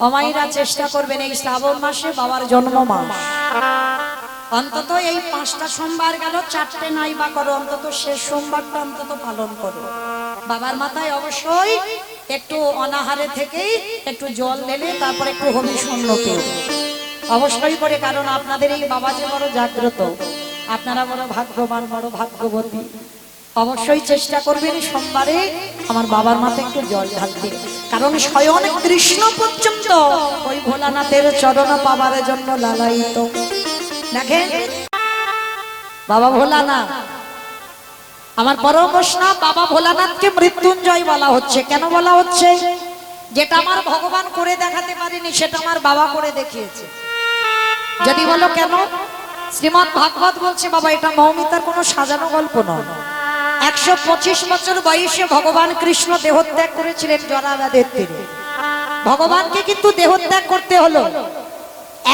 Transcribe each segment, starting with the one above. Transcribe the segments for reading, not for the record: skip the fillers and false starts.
অমাইরা চেষ্টা করবেন এই শ্রাবণ মাসে বাবার জন্ম মাস, অন্তত এই 5টা সোমবার গেল, 4টে নাই বা করো, অন্তত শেষ সোমবারটা অন্তত পালন করো। বাবার মাথায় অবশ্যই একটু অনাহারে থেকেই একটু জল ঢেলে তারপর একটু হবি শূন্য পেও অবশ্যই করে, কারণ আপনাদের এই বাবা যে বড় জাগ্রত, আপনারা বড় ভাগ্যবান, বড় ভাগ্যবতী। অবশ্যই চেষ্টা করবেন সোমবারে আমার বাবার মাথায় একটু জল ঢালতে, কারণ স্বয়ং কৃষ্ণ পর্যন্ত ওই ভোলানাথের চরণ পাবার জন্য লালায়িত। দেখেন বাবা ভোলানাথ, আমার পরম বৈষ্ণব বাবা ভোলানাথকে মৃত্যুঞ্জয় বলা হচ্ছে। কেন বলা হচ্ছে? যেটা আমার ভগবান করে দেখাতে পারেনি সেটা আমার বাবা করে দেখিয়েছে। যদি বলো কেন, শ্রীমদ্ ভাগবত বলছে বাবা এটা মৌমিতার কোনো সাজানো গল্প নয়। 125 বছর বয়সে ভগবান কৃষ্ণ দেহত্যাগ করেছিলেন জরাব্যাধের তীরে। ভগবানকে কিন্তু দেহত্যাগ করতে হলো,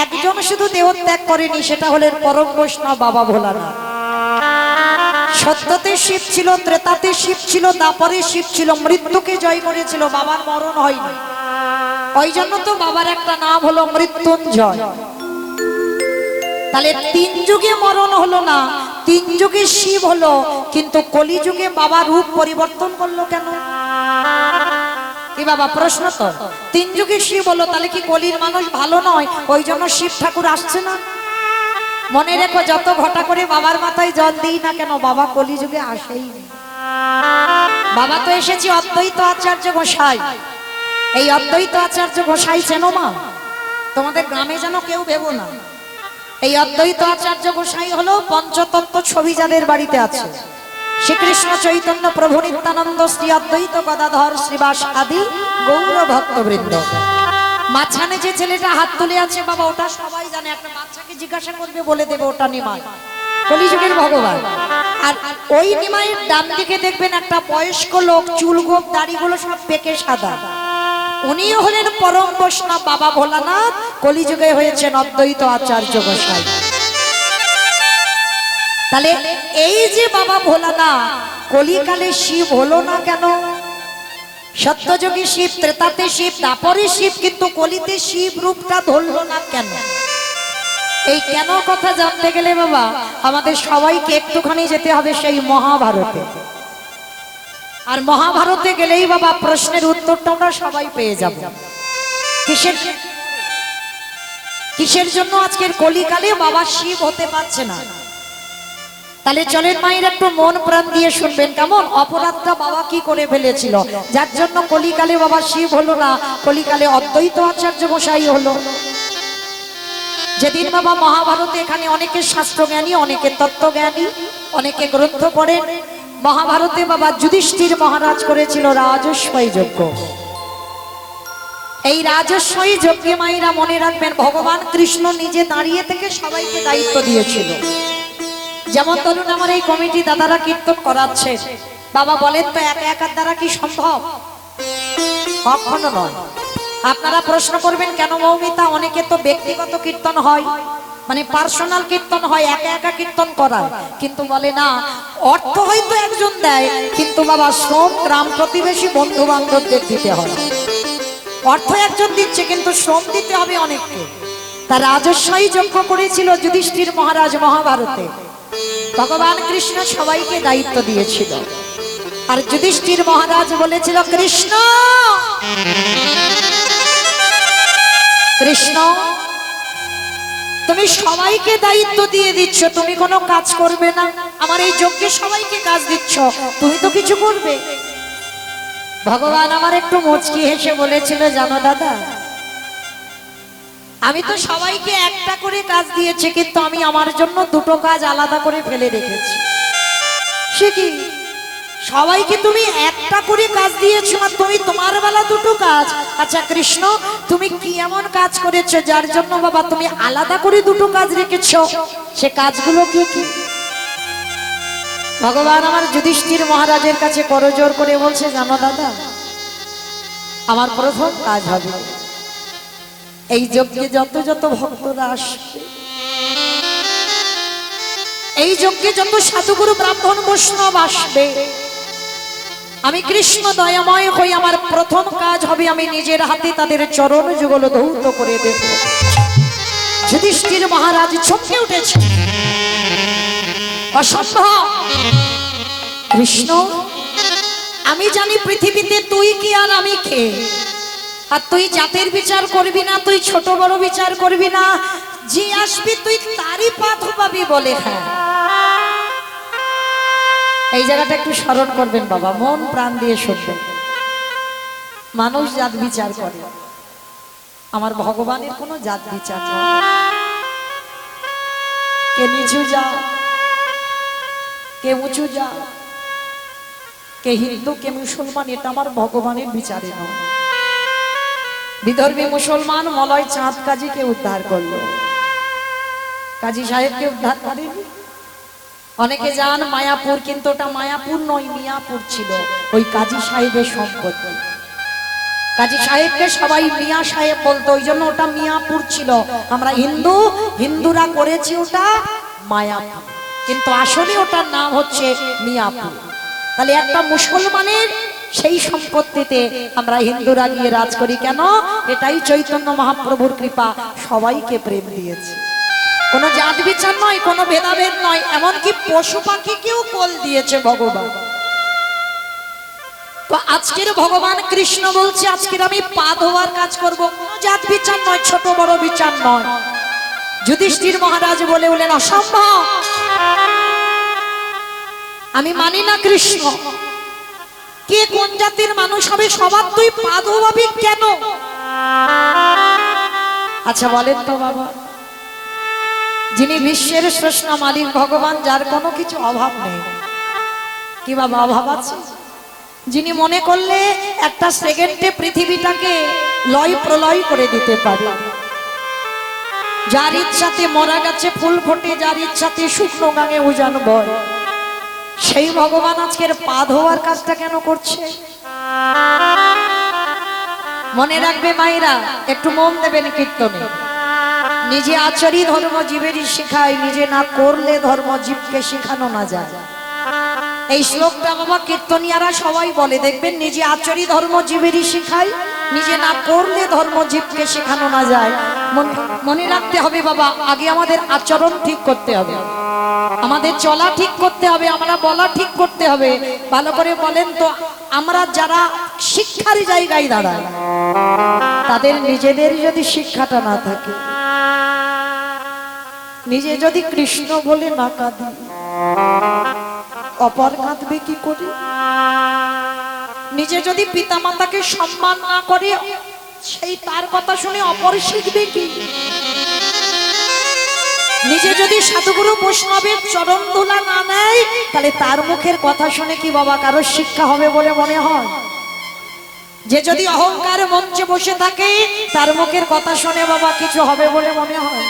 একজন শুধু দেহত্যাগ করেনি, সেটা হলেন পরম বৈষ্ণব বাবা ভোলানাথ। সত্যতে শিব ছিল, ত্রেতাতে শিব ছিল, দাপরে শিব ছিল, মৃত্যুকে জয় করেছিল, বাবার মরণ হয়নি। ওই জন্য তো বাবার একটা নাম হলো মৃত্যুঞ্জয়। তাহলে 3 যুগে মরণ হলো না, 3 যুগে শিব হলো, কিন্তু কলিযুগে বাবা রূপ পরিবর্তন করলো কেন? কি বাবা প্রশ্ন তো, 3 যুগে শিব হলো, তাহলে কি কলির মানুষ ভালো নয়, ওই জন্য শিব ঠাকুর আসছে না? মনে রেখো, যত ঘটা করে বাবার মাথায় জল দিই না কেন, বাবা কলিযুগে আসেই না। বাবা তো এসেছি অদ্বৈত আচার্য গোসাই। এই অদ্বৈত আচার্য গোসাই চেনো মা? তোমাদের গ্রামে যেন কেউ ভেবো না। এই অদ্বৈত আচার্য গোসাই হলো পঞ্চতত্ত্ব ছবি যাদের বাড়িতে আছে, শ্রীকৃষ্ণ চৈতন্য প্রভু নিত্যানন্দ শ্রী অদ্বৈত গদাধর শ্রীবাস আদি গৌর ভক্তবৃন্দ। মাঝখানে যে ছেলেটা হাত তুলে আছে বাবা, ওটা সবাই জানে, একটা বাচ্চাকে জিজ্ঞাসা করবে বলে দেবে ওটা নিমাই, কলিযুগের ভগবান। আর ওই নিমাইয়ের ডান দিকে দেখবেন একটা বয়স্ক লোক, চুল গোপ দাড়িগুলো সব পেকে সাদা, উনিও হলেন পরম বৈষ্ণব বাবা ভোলানাথ, কলিযুগে হয়েছেন অদ্বৈত আচার্য গোসাই। তাহলে এই যে বাবা ভোলানাথ কলিকালে শিব হলো না কেন? সত্যযুগে শিব, ত্রেতাতে শিব, দাপরে শিব, কিন্তু কলিতে শিব রূপটা ধরলো না কেন? এই কেন কথা জানতে গেলে বাবা আমাদের সবাইকে একটুখানি যেতে হবে সেই মহাভারতে। আর মহাভারতে গেলেই বাবা প্রশ্নের উত্তরটা আমরা সবাই পেয়ে যাব। কিসের জন্য আজকের কলিকালে বাবা শিব হতে পারছে না? তাহলে চলেন মায়ের একটু মন প্রাণ দিয়ে শুনবেন, কেমন অপরাধটা বাবা কি করে ফেলেছিল, যার জন্য কলিকালে বাবা শিব হলো না, কলিকালে অদ্বৈত আচার্য গোসাই হলো। যেদিন বাবা মহাভারতে, এখানে অনেকে শাস্ত্রজ্ঞানী, অনেকে তত্ত্বজ্ঞানী, অনেকে গ্রন্থ পড়েন। মহাভারতে বাবা যুধিষ্ঠির মহারাজ করেছিল রাজস্বই যজ্ঞ। এই রাজস্বই যজ্ঞে মায়েরা মনে রাখবেন ভগবান কৃষ্ণ নিজে দাঁড়িয়ে থেকে সবাইকে দায়িত্ব দিয়েছিল। যেমন ধরুন আমার এই কমিটি দাদারা কীর্তন করাচ্ছে, বাবা বলেন তো একা একার দ্বারা কি সম্ভব? কখনো নয়। আপনারা প্রশ্ন করবেন কেন মৌমিতা, অনেকে তো ব্যক্তিগত কীর্তন হয়, মানে পার্সোনাল কীর্তন হয়, একা একা কীর্তন করায়, কিন্তু বলে না অর্থ হয়তো একজন দেয়, কিন্তু বাবা শ্রম গ্রাম প্রতিবেশী বন্ধু বান্ধবদের দিতে হয়। অর্থ একজন দিচ্ছে কিন্তু শ্রম দিতে হবে অনেককে। তার রাজস্বই যজ্ঞ করেছিল যুধিষ্ঠির মহারাজ মহাভারতে। ভগবান কৃষ্ণ সবাইকে দায়িত্ব দিয়েছিল, আর যুধিষ্ঠির মহারাজ বলেছিল কৃষ্ণ কৃষ্ণ তুমি সবাইকে দায়িত্ব দিয়ে দিচ্ছ, তুমি কোনো কাজ করবে না, আমার এই যজ্ঞে সবাইকে কাজ দিচ্ছ, তুমি তো কিছু করবে। ভগবান আমার একটু মুচকি হেসে বলেছিল, জানো দাদা, আমি তো সবাইকে একটা করে কাজ দিয়েছি, কিন্তু আমি আমার জন্য 2টো কাজ আলাদা করে ফেলে রেখেছি। সে কি? সবাইকে তুমি একটা করে কাজ দিয়েছো আর তুমি তোমার বেলা 2টো কাজ? আচ্ছা কৃষ্ণ, তুমি কি এমন কাজ করেছো যার জন্য বাবা তুমি আলাদা করে 2টো কাজ রেখেছো? সে কাজগুলো কি কি? ভগবান আমার যুধিষ্ঠির মহারাজের কাছে করজোর করে বলছে, জানো দাদা, আমার প্রথম কাজ হবে এই যজ্ঞে যত যত ভক্তরা আসবে, এই যজ্ঞে যত সাধুগুরু ব্রাহ্মণ বৈষ্ণব আসবে, আমি কৃষ্ণ দয়াময় হই, আমার প্রথম কাজ হবে আমি নিজের হাতে তাদের চরণ যুগল ধৌত করে দেব। যুধিষ্ঠির মহারাজ চমকে উঠেছে, অসম্ভব। কৃষ্ণ, আমি জানি পৃথিবীতে তুই কি আর আমি কে, আর তুই জাতের বিচার করবি না, তুই ছোট বড় বিচার করবি না, যে আসবি তুই তারই পাথ পাবি বলে। হ্যাঁ, এই জায়গাটা একটু স্মরণ করবেন বাবা, মন প্রাণ দিয়ে শুনবেন। মানুষ জাত বিচার করে, আমার ভগবানের কোনো জাত বিচার নেই। কে নিচু যা, কে উঁচু যা, কে হিন্দু কে মুসলমান, এটা আমার ভগবানের বিচারে নয়। বিদর্ভী মুসলমান মলয় চাঁদ কাজীকে উদ্ধার করলো, কাজী সাহেবকে উদ্ধার করেনি। অনেকে যান মায়াপুর, কিন্তু ওটা মায়াপুর নয়, মিয়াপুর ছিল, ওই কাজী সাহেবের সম্পত্তি। কাজী সাহেবকে সবাই মিয়া সাহেব বলতো, ওই জন্য ওটা মিয়াপুর ছিল। আমরা হিন্দু, হিন্দুরা করেছি ওটা মায়াপুর, কিন্তু আসলে ওটার নাম হচ্ছে মিয়াপুর। তাহলে একটা মুসলমানের সেই সম্পত্তিতে আমরা হিন্দুরা গিয়ে রাজ করি কেন? এটাই চৈতন্য মহাপ্রভুর কৃপা, সবাইকে প্রেম দিয়েছে। কোনো জাত বিচার নয়, কোনো ভেদাভেদ নয়, এমনকি পশু পাখিকেও কোল দিয়েছে ভগবান। তো আজকের ভগবান কৃষ্ণ বলছে, আজকের আমি পা ধোয়ার কাজ করব, কোনো জাত বিচার নয়, ছোট বড় বিচার নয়। যুধিষ্ঠির মহারাজ বলে বলেন, অসম্ভব, আমি মানি না কৃষ্ণ। কে কোন জাতির মানুষ হবে, সবার তুই পা ধোয়াবি কেন? আচ্ছা বলেন তো বাবা, যিনি বিশ্বের স্রষ্টা মালিক ভগবান, যার কোনো কিছু অভাব নেই, কি বাবা অভাব আছে? যিনি মনে করলে একটা সেকেন্ডে পৃথিবীটাকে লয় প্রলয় করে দিতে পারে, যার ইচ্ছাতে মরা গাছে ফুল ফোটে, যার ইচ্ছাতে শুকনো গাঙে উজান বয়, সেই ভগবান আজকের পা ধোয়ার কাজটা কেন করছে? মনে রাখবে মায়েরা, একটু মন দেবেন কীর্তনে। নিজে আচরি ধর্ম জীবেরই শিখায়, নিজে না করলে ধর্ম জীবকে শিখানো না যায়। এই শ্লোকটা বাবা কীর্তনিয়ারা সবাই বলে, দেখবেন, নিজে আচরি ধর্ম জীবেরই শিখায়, নিজে না করলে ধর্ম জীবকে শেখানো না যায়। মনে রাখতে হবে বাবা, আগে আমাদের আচরণ ঠিক করতে হবে, আমাদের চলা ঠিক করতে হবে, আমরা বলা ঠিক করতে হবে। ভালো করে বলেন তো, আমরা যারা শিক্ষার জায়গায় দাঁড়ায়, তাদের নিজেদের যদি শিক্ষাটা না থাকে, নিজে যদি কৃষ্ণ বলে না কাঁদি, অপর কাঁদবে কি করে? নিজে যদি পিতামাতাকে সম্মান না করে, সেই তার কথা শুনে অপর শিখবে কি? নিজে যদি সাধুগুরু বৈষ্ণবের চরণ ধুলা না নেয়, তাহলে তার মুখের কথা শুনে কি বাবা কারোর শিক্ষা হবে বলে মনে হয়? যে যদি অহংকার মঞ্চে বসে থাকে, তার মুখের কথা শুনে বাবা কিছু হবে বলে মনে হয়?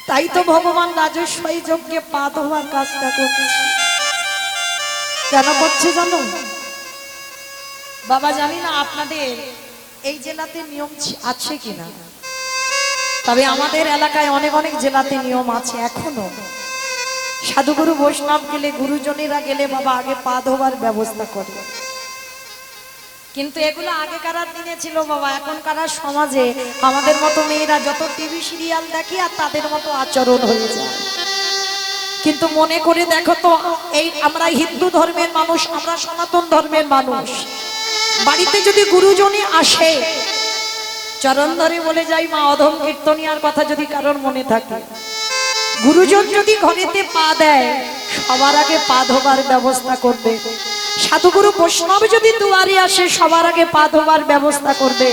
তাই তো ভগবান রাজস্বই যজ্ঞে পা ধোয়ার কাজটা করছে। কেন করছে জানো বাবা? জানি না আপনাদের এই জেলাতে নিয়ম আছে কিনা, তবে আমাদের এলাকায় অনেক অনেক জেলাতে নিয়ম আছে এখনো। সাধুগুরু বৈষ্ণব গেলে, গুরুজনেরা গেলে বাবা আগে পা ধোয়ার ব্যবস্থা করে। কিন্তু এগুলো আগেকার দিনে ছিল বাবা, এখনকার সমাজে আমাদের মতো মেয়েরা যত টিভি সিরিয়াল দেখি আর তাদের মতো আচরণ হয়ে যায়। কিন্তু মনে করে দেখো তো, এই আমরা হিন্দু ধর্মের মানুষ, আমরা সনাতন ধর্মের মানুষ, বাড়িতে যদি গুরুজনে আসে, চরণ ধরে বলে যাই মা, অধম কীর্তনিয়ার কথা যদি কারোর মনে থাকে, গুরুজন যদি ঘরেতে পা দেয়, সবার আগে পা ধোবার ব্যবস্থা করবে। সাধুগুরু বৈষ্ণব যদি দুয়ারে আসে, সবার আগে পা ধোবার ব্যবস্থা করবে।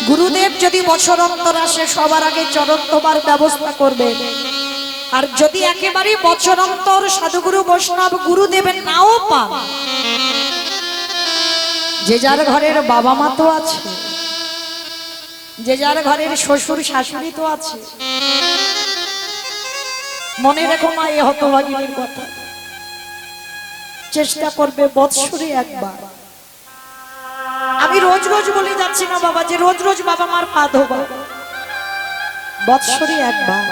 গুরুদেব যদি বছর অন্তর আসে, সবার আগে চরণ ধোবার ব্যবস্থা করবে। আর যদি একেবারে বছর অন্তর সাধুগুরু বৈষ্ণব গুরুদেবের নাও পান, যে যার ঘরের বাবা মা তো আছে, যে যার ঘরের শ্বশুর শাশুড়ি তো আছে, মনে রেখো মা এ হতভাগিনীর কথা, চেষ্টা করবে বৎসরে একবার। আমি রোজ রোজ বলে যাচ্ছি না বাবা যে রোজ রোজ বাবা মার পা ধোবা, বৎসরে একবার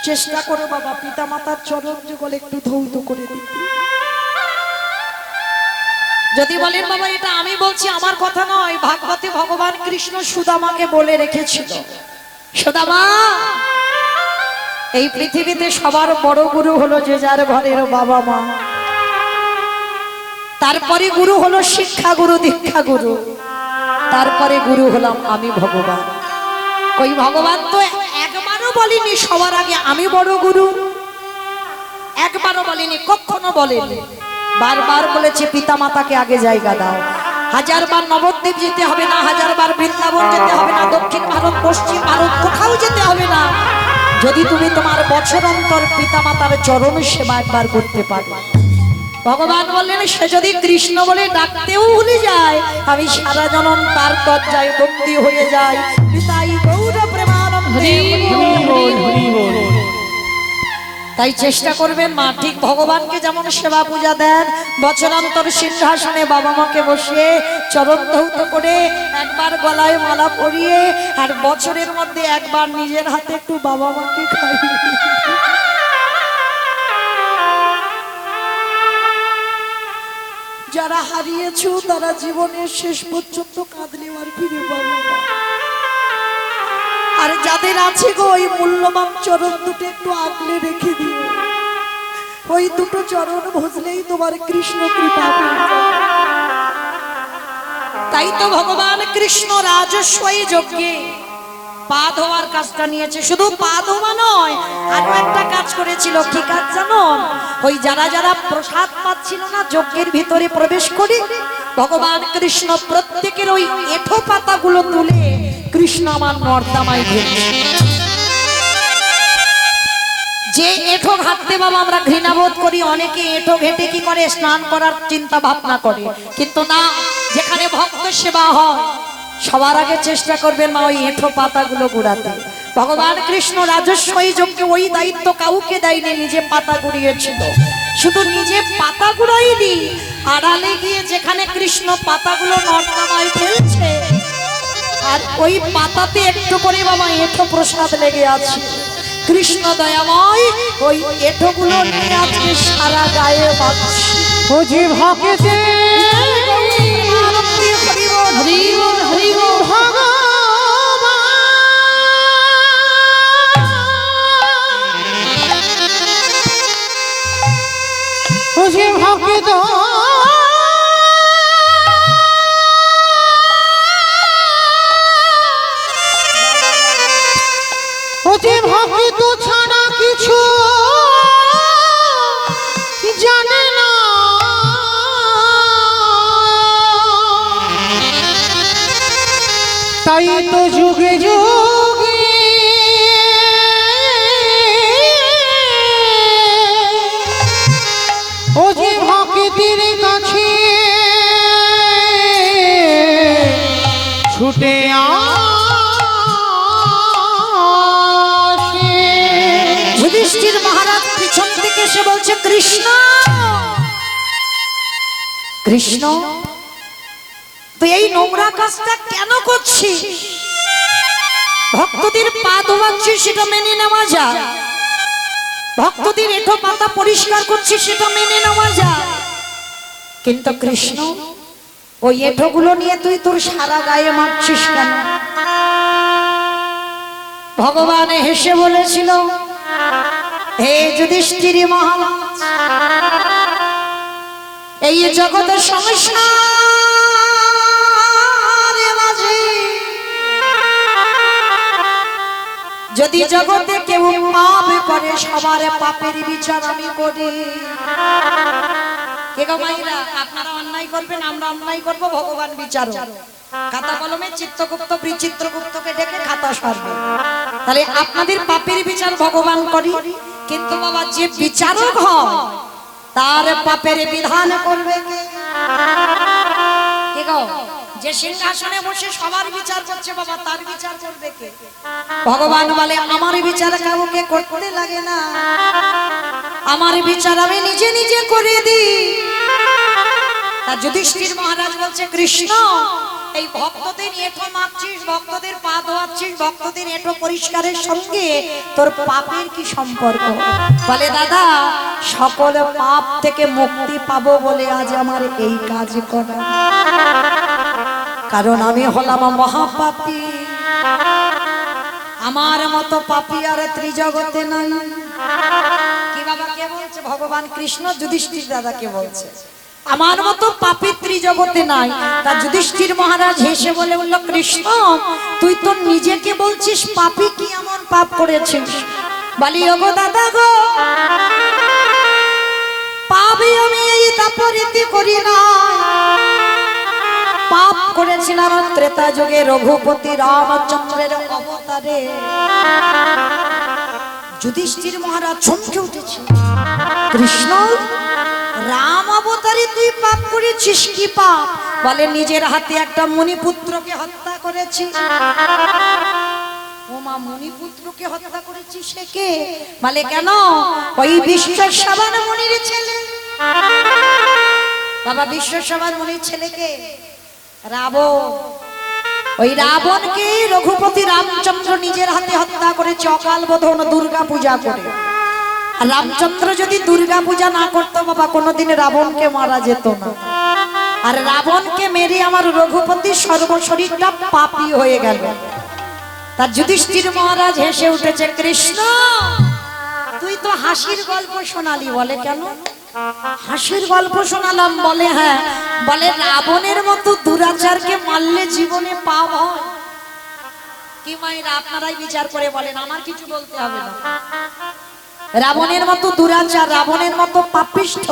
চেষ্টা করো বাবা পিতা মাতার চরণ যুগল একটু ধৌত করে দিতে। যদি বলেন বাবা এটা আমি বলছি, আমার কথা নয়, ভাগবতে ভগবান কৃষ্ণ সুদামাকে বলে রেখেছিল, সুদামা এই পৃথিবীতে সবার বড় গুরু হলো যে যার ঘরের বাবা মা, তারপরে গুরু হলো শিক্ষা গুরু, দীক্ষা গুরু, তারপরে গুরু হলাম আমি ভগবান। ওই ভগবান তো একবারও বলেনি সবার আগে আমি বড় গুরু, একবারও বলেনি, কখনো বলেনি, বারবার বলেছে পিতা মাতাকে আগে জায়গা দাও। হাজারবার নবদ্বীপ যেতে হবে না, হাজারবার বৃন্দাবন যেতে হবে না, দক্ষিণ ভারত পশ্চিম ভারত কোথাও যেতে হবে না, যদি তুমি তোমার বছর অন্তর পিতা মাতার চরণ সেবা একবার করতে পারো। ভগবান বললেন সে যদি কৃষ্ণ বলে ডাকতেও ভুলে যায়, আমি সারা জনম তার দরজায় বন্দী হয়ে যাই। পিতাই গৌর প্রেমানন্দে। তাই চেষ্টা করবেন মা ঠিক ভগবানকে যেমন সেবা পূজা দেন, বছরান্তর সিংহাসনে বাবা মাকে বসিয়ে চরণ ধৌত করে একবার গলায় মালা পরিয়ে আর বছরের মধ্যে একবার নিজের হাতে একটু বাবা মাকে খাইয়ে। যারা হারিয়েছো তারা জীবনের শেষ পর্যন্ত কাঁদলে আর ফিরে পাবে না, আর যাদের আছে গো ওই মূল্যবান চরণ দুটো একটু আগলে রেখে দিও, ওই দুটো চরণ ভজলেই তোমার কৃষ্ণ কৃপা পেয়ে যাবে। তাই তো ভগবান কৃষ্ণ রাজস্বই যজ্ঞে পা ধোয়ার কাজটা নিয়েছে, শুধু পা ধোয়া নয় আরো একটা কাজ করেছিল। কি কাজ জানো? ওই যারা যারা প্রসাদ পাচ্ছিল না যজ্ঞের ভিতরে প্রবেশ করে ভগবান কৃষ্ণ প্রত্যেকের ওই এঁঠো পাতাগুলো তুলে কৃষ্ণ আমার নর্দমায় ঘেটে, যে এঁঠো ঘাটতে বাবা আমরা ঘৃণাবোধ করি, অনেকে এঁঠো ঘেটে কি করে স্নান করার চিন্তা ভাবনা করে, কিন্তু না, যেখানে ভক্ত সেবা হয় সবার আগে চেষ্টা করবেন মা ওই এঁঠো পাতাগুলো গুড়াতে। ভগবান কৃষ্ণ রাজস্বই যজ্ঞে ওই দায়িত্ব কাউকে দেয়নি, নিজে পাতা গুড়িয়েছিল। শুধু নিজে পাতা গুড়াইনি, আড়ালে গিয়ে যেখানে কৃষ্ণ পাতাগুলো নর্দমায় ফেলছে আর ওই পাতাতে একটু করে বাবা এঁঠো প্রসাদ লেগে আছে। কৃষ্ণ দয়াময় ওই এঁঠোগুলো নিয়ে আজকে সারা গায়ে বাজছে। ও যে ভক্তে ভক্ত ও যে ভক্ত ছাড়া কিছু জানে না, তাই তো যুগে যুগে ও যে ভক্তের কাছে ছুটে যুধিষ্ঠির মহারাজ পিছন থেকে এসে বলছে কৃষ্ণ কৃষ্ণ তুই এই নোংরা কাজটা কেন করছিস? ভক্তদের পা ধোয়াচ্ছিস সেটা মেনে নেওয়া যায়, ভক্তদের এঁঠো পাতা পরিষ্কার করছিস সেটা মেনে নেওয়া যায়, কিন্তু কৃষ্ণ ওই এঁঠোগুলো নিয়ে তুই তোর সারা গায়ে মারছিস কেন? ভগবান হেসে বলেছিল হে যুধিষ্ঠির মহারাজ, এই জগতের সমস্যা যদি জগতে কেউ পাপ করে সবার পাপের বিচার আমি করি। কে গো মাইরা, আপনারা অন্যায় করবেন, আমরা অন্যায় করব, ভগবান বিচার। খাতা কলমে চিত্রগুপ্ত বিচিত্রগুপ্তকে ডেকে খাতা সারবে, তাহলে আপনাদের পাপের বিচার ভগবান করি। কিন্তু বাবা যে বিচারক হয় তার পাপের বিধান করবে কে গো? যে সিংহাসনে বসে সবার বিচার করছে বাবা তার বিচার করবে কে? ভগবান বলে আমার বিচার কাউকে করতে লাগে না, আমার বিচার আমি নিজে নিজে করে দিই। তা যুধিষ্ঠির মহারাজ বলছে কৃষ্ণ এই ভক্তদের এঁঠো মাপছিস, ভক্তদের পা ধোয়াচ্ছিস, ভক্তদের এঁঠো পরিষ্কারের সঙ্গে তোর পাপের কি সম্পর্ক? বলে দাদা, সকল পাপ থেকে মুক্তি পাবো বলে আজ আমার এই কাজ করা, কারণ আমি হলাম মহাপাপী। আমার মতো পাপী আর ত্রিজগতে নাই। কি বাবা কে বলছে? ভগবান কৃষ্ণ যুধিষ্ঠির দাদাকে বলছে, আমার মতো পাপী ত্রিজগতে নাই। তা যুধিষ্ঠির মহারাজ হেসে বলে বলল, কৃষ্ণ তুই তো নিজেকে বলছিস পাপী, কি এমন পাপ করেছিস? বলি ওগো দাদা গো, পাপই আমি এই দাপরিতে করি না, পাপ করেছিলাম ত্রেতা যুগে রঘুপতি রামচন্দ্রের অবতারে। যুধিষ্ঠির মহারাজ চমকে উঠেছে, কৃষ্ণ রাম অবতারে তুই পাপ করেছিস? কি পাপ? বলে নিজের হাতে একটা মুনিপুত্রকে হত্যা করেছি। ও মা, মুনিপুত্রকে হত্যা করেছিস? সে কে? বলে কেন? ওই বিশ্বশ্রবণ মুনির ছেলে। বাবা, বিশ্বশ্রবণ মুনির ছেলেকে রাবণ, ওই রাবণকে রঘুপতি রামচন্দ্র নিজের হাতে হত্যা করেছে অকাল বোধন দুর্গা পূজা করে। আর রামচন্দ্র যদি দুর্গা পূজা না করতো বাবা, কোনোদিন রাবণকে মারা যেত না। আর রাবণকে মেরে আমার রঘুপতি সর্বশরীরটা পাপী হয়ে গেল। তার যুধিষ্ঠির মহারাজ হেসে উঠেছে, কৃষ্ণ তুই তো হাসির গল্প শোনালি। বলে কেন? হাসির গল্প শোনালাম। বলে হ্যাঁ। বলে রাবণের মতো দুরাচারকে মারলে জীবনে পাপ হয় কি মায়েরা? আপনারাই বিচার করে বলেন, আমার কিছু বলতে হবে না। রাবণের মতো দুরাচার, রাবণের মতো পাপিষ্ঠ,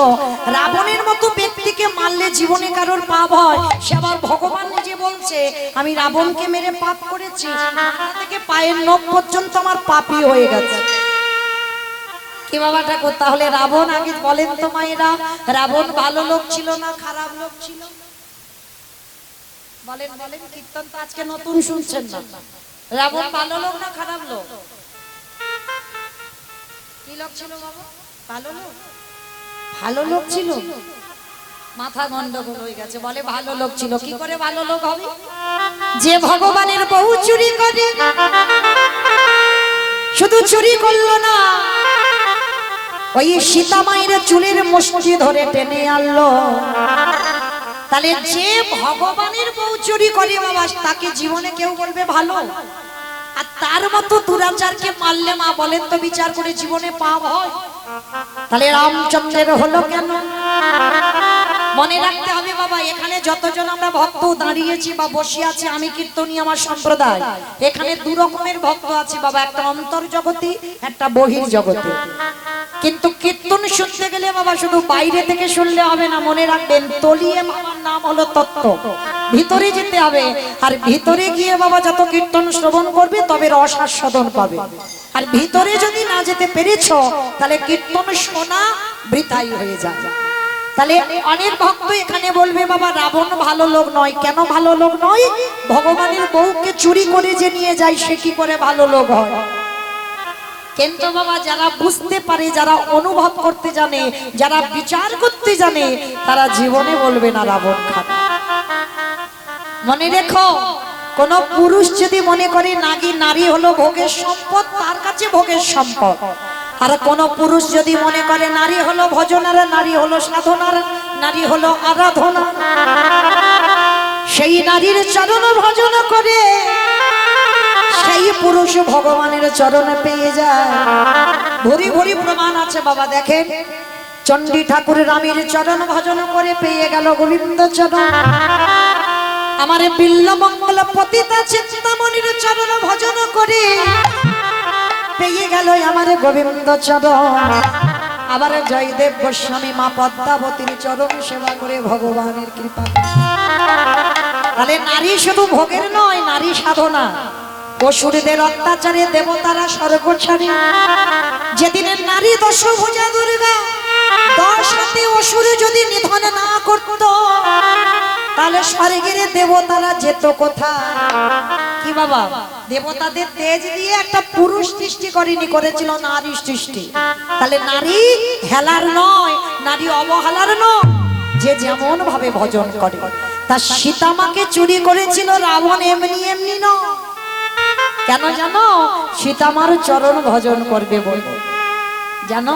রাবণের মতো ব্যক্তিকে মারলে জীবনে কারোর পাপ হয়। সে আবার ভগবান নিজে বলছে, আমি রাবণকে মেরে পাপ করেছি, মাথা থেকে পায়ের নখ পর্যন্ত আমার পাপই হয়ে গেছে। কি বাবা ঠাকুর, তাহলে রাবণ আগে বলেন তো মায়েরা, রাবণ ভালো লোক ছিল না খারাপ লোক ছিল? বলেন বলেন, কীর্তন তো আজকে নতুন শুনছেন না। রাবণ ভালো লোক না খারাপ লোক? কি লোক ছিল বাবা? ভালো লোক। ভালো লোক ছিল? মাথা গন্ডগোল হয়ে গেছে। বলে ভালো লোক ছিল। কি করে ভালো লোক হবে? যে ভগবানের বউ চুরি করে, শুধু চুরি করলো না, ওই সীতা মায়ের চুলের মুষ্টি ধরে টেনে আনলো। তাহলে যে ভগবানের বউ চুরি করে বাবা, তাকে জীবনে কেউ বলবে ভালো? আর তার মতো দুরাচারকে মারলে মা বলেন তো বিচার করে জীবনে পাপ হয়? তাহলে রামচন্দ্রের হলো কেন? মনে রাখতে হবে বাবা, এখানে যতজন আমরা ভক্ত দাঁড়িয়েছি বা বসে আছি, আমি কীর্তনী আমার সম্প্রদায়, এখানে দু রকমের ভক্ত আছে বাবা, একটা অন্তর জগতে, একটা বহির জগতে। কিন্তু কীর্তন শুনতে গেলে বাবা শুধু বাইরে থেকে শুনলে হবে না। মনে রাখবেন, তলিয়ে বাবার নাম হলো তত্ত্ব, ভিতরে যেতে হবে। আর ভিতরে গিয়ে বাবা যত কীর্তন শ্রবণ করবে তবে রস আস্বাদন পাবে। আর ভিতরে যদি না যেতে পেরেছ, তাহলে কীর্তন শোনা বৃথাই হয়ে যায়। তাহলে অনেক ভক্ত এখানে বলবে বাবা রাবণ ভালো লোক নয়। কেন ভালো লোক নয়? ভগবানের বউকে চুরি করে যে নিয়ে যায়, সে কি করে ভালো লোক হয়? কিন্তু বাবা যারা বুঝতে পারে, যারা অনুভব করতে জানে, যারা বিচার করতে জানে, তারা জীবনে বলবে না রাবণ খারাপ। মনে রেখো, কোন পুরুষ যদি মনে করে নারী হলো ভোগের সম্পদ, তার কাছে ভোগের সম্পদ। আর কোন পুরুষ যদি মনে করে নারী হলো ভজনার, নারী হলো সাধনার, নারী হলো আরাধনা, সেই নারীর চরণ ভজন করে সেই পুরুষ ভগবানের চরণে পেয়ে যায়। ভরি ভরি প্রমাণ আছে বাবা। দেখেন, চণ্ডী ঠাকুর রামের চরণ ভজন করে পেয়ে গেল গোবিন্দ চরণ। আমার বিল্লমঙ্গল পতিতা চিন্তামণির চরণ ভজন করে পেয়ে গেল আমার গোবিন্দ চরণ। আবার জয়দেব গোস্বামী মা পদ্মাবতীর চরণ সেবা করে ভগবানের কৃপা। তাহলে নারী শুধু ভোগের নয়, নারী সাধনা। অসুরদের অত্যাচারে দেবতারা স্বর্গ ছাড়ে। যেদিনে নারী দশভুজা দুর্গা 10 হাতে অসুর যদি নিধন না করত, তাহলে স্বর্গের দেবতারা যেত কোথায়? কি বাবা, দেবতাদের তেজ দিয়ে একটা পুরুষ সৃষ্টি করেনি, করেছিল নারী সৃষ্টি। তাহলে নারী হেলার নয়, নারী অবহেলার নয়, যে যেমন ভাবে ভজন করে। তা সীতামাকে চুরি করেছিল রাবণ এমনি এমনি ন, কেন জানো? সীতামার চরণ ভজন করবে বলে। জানো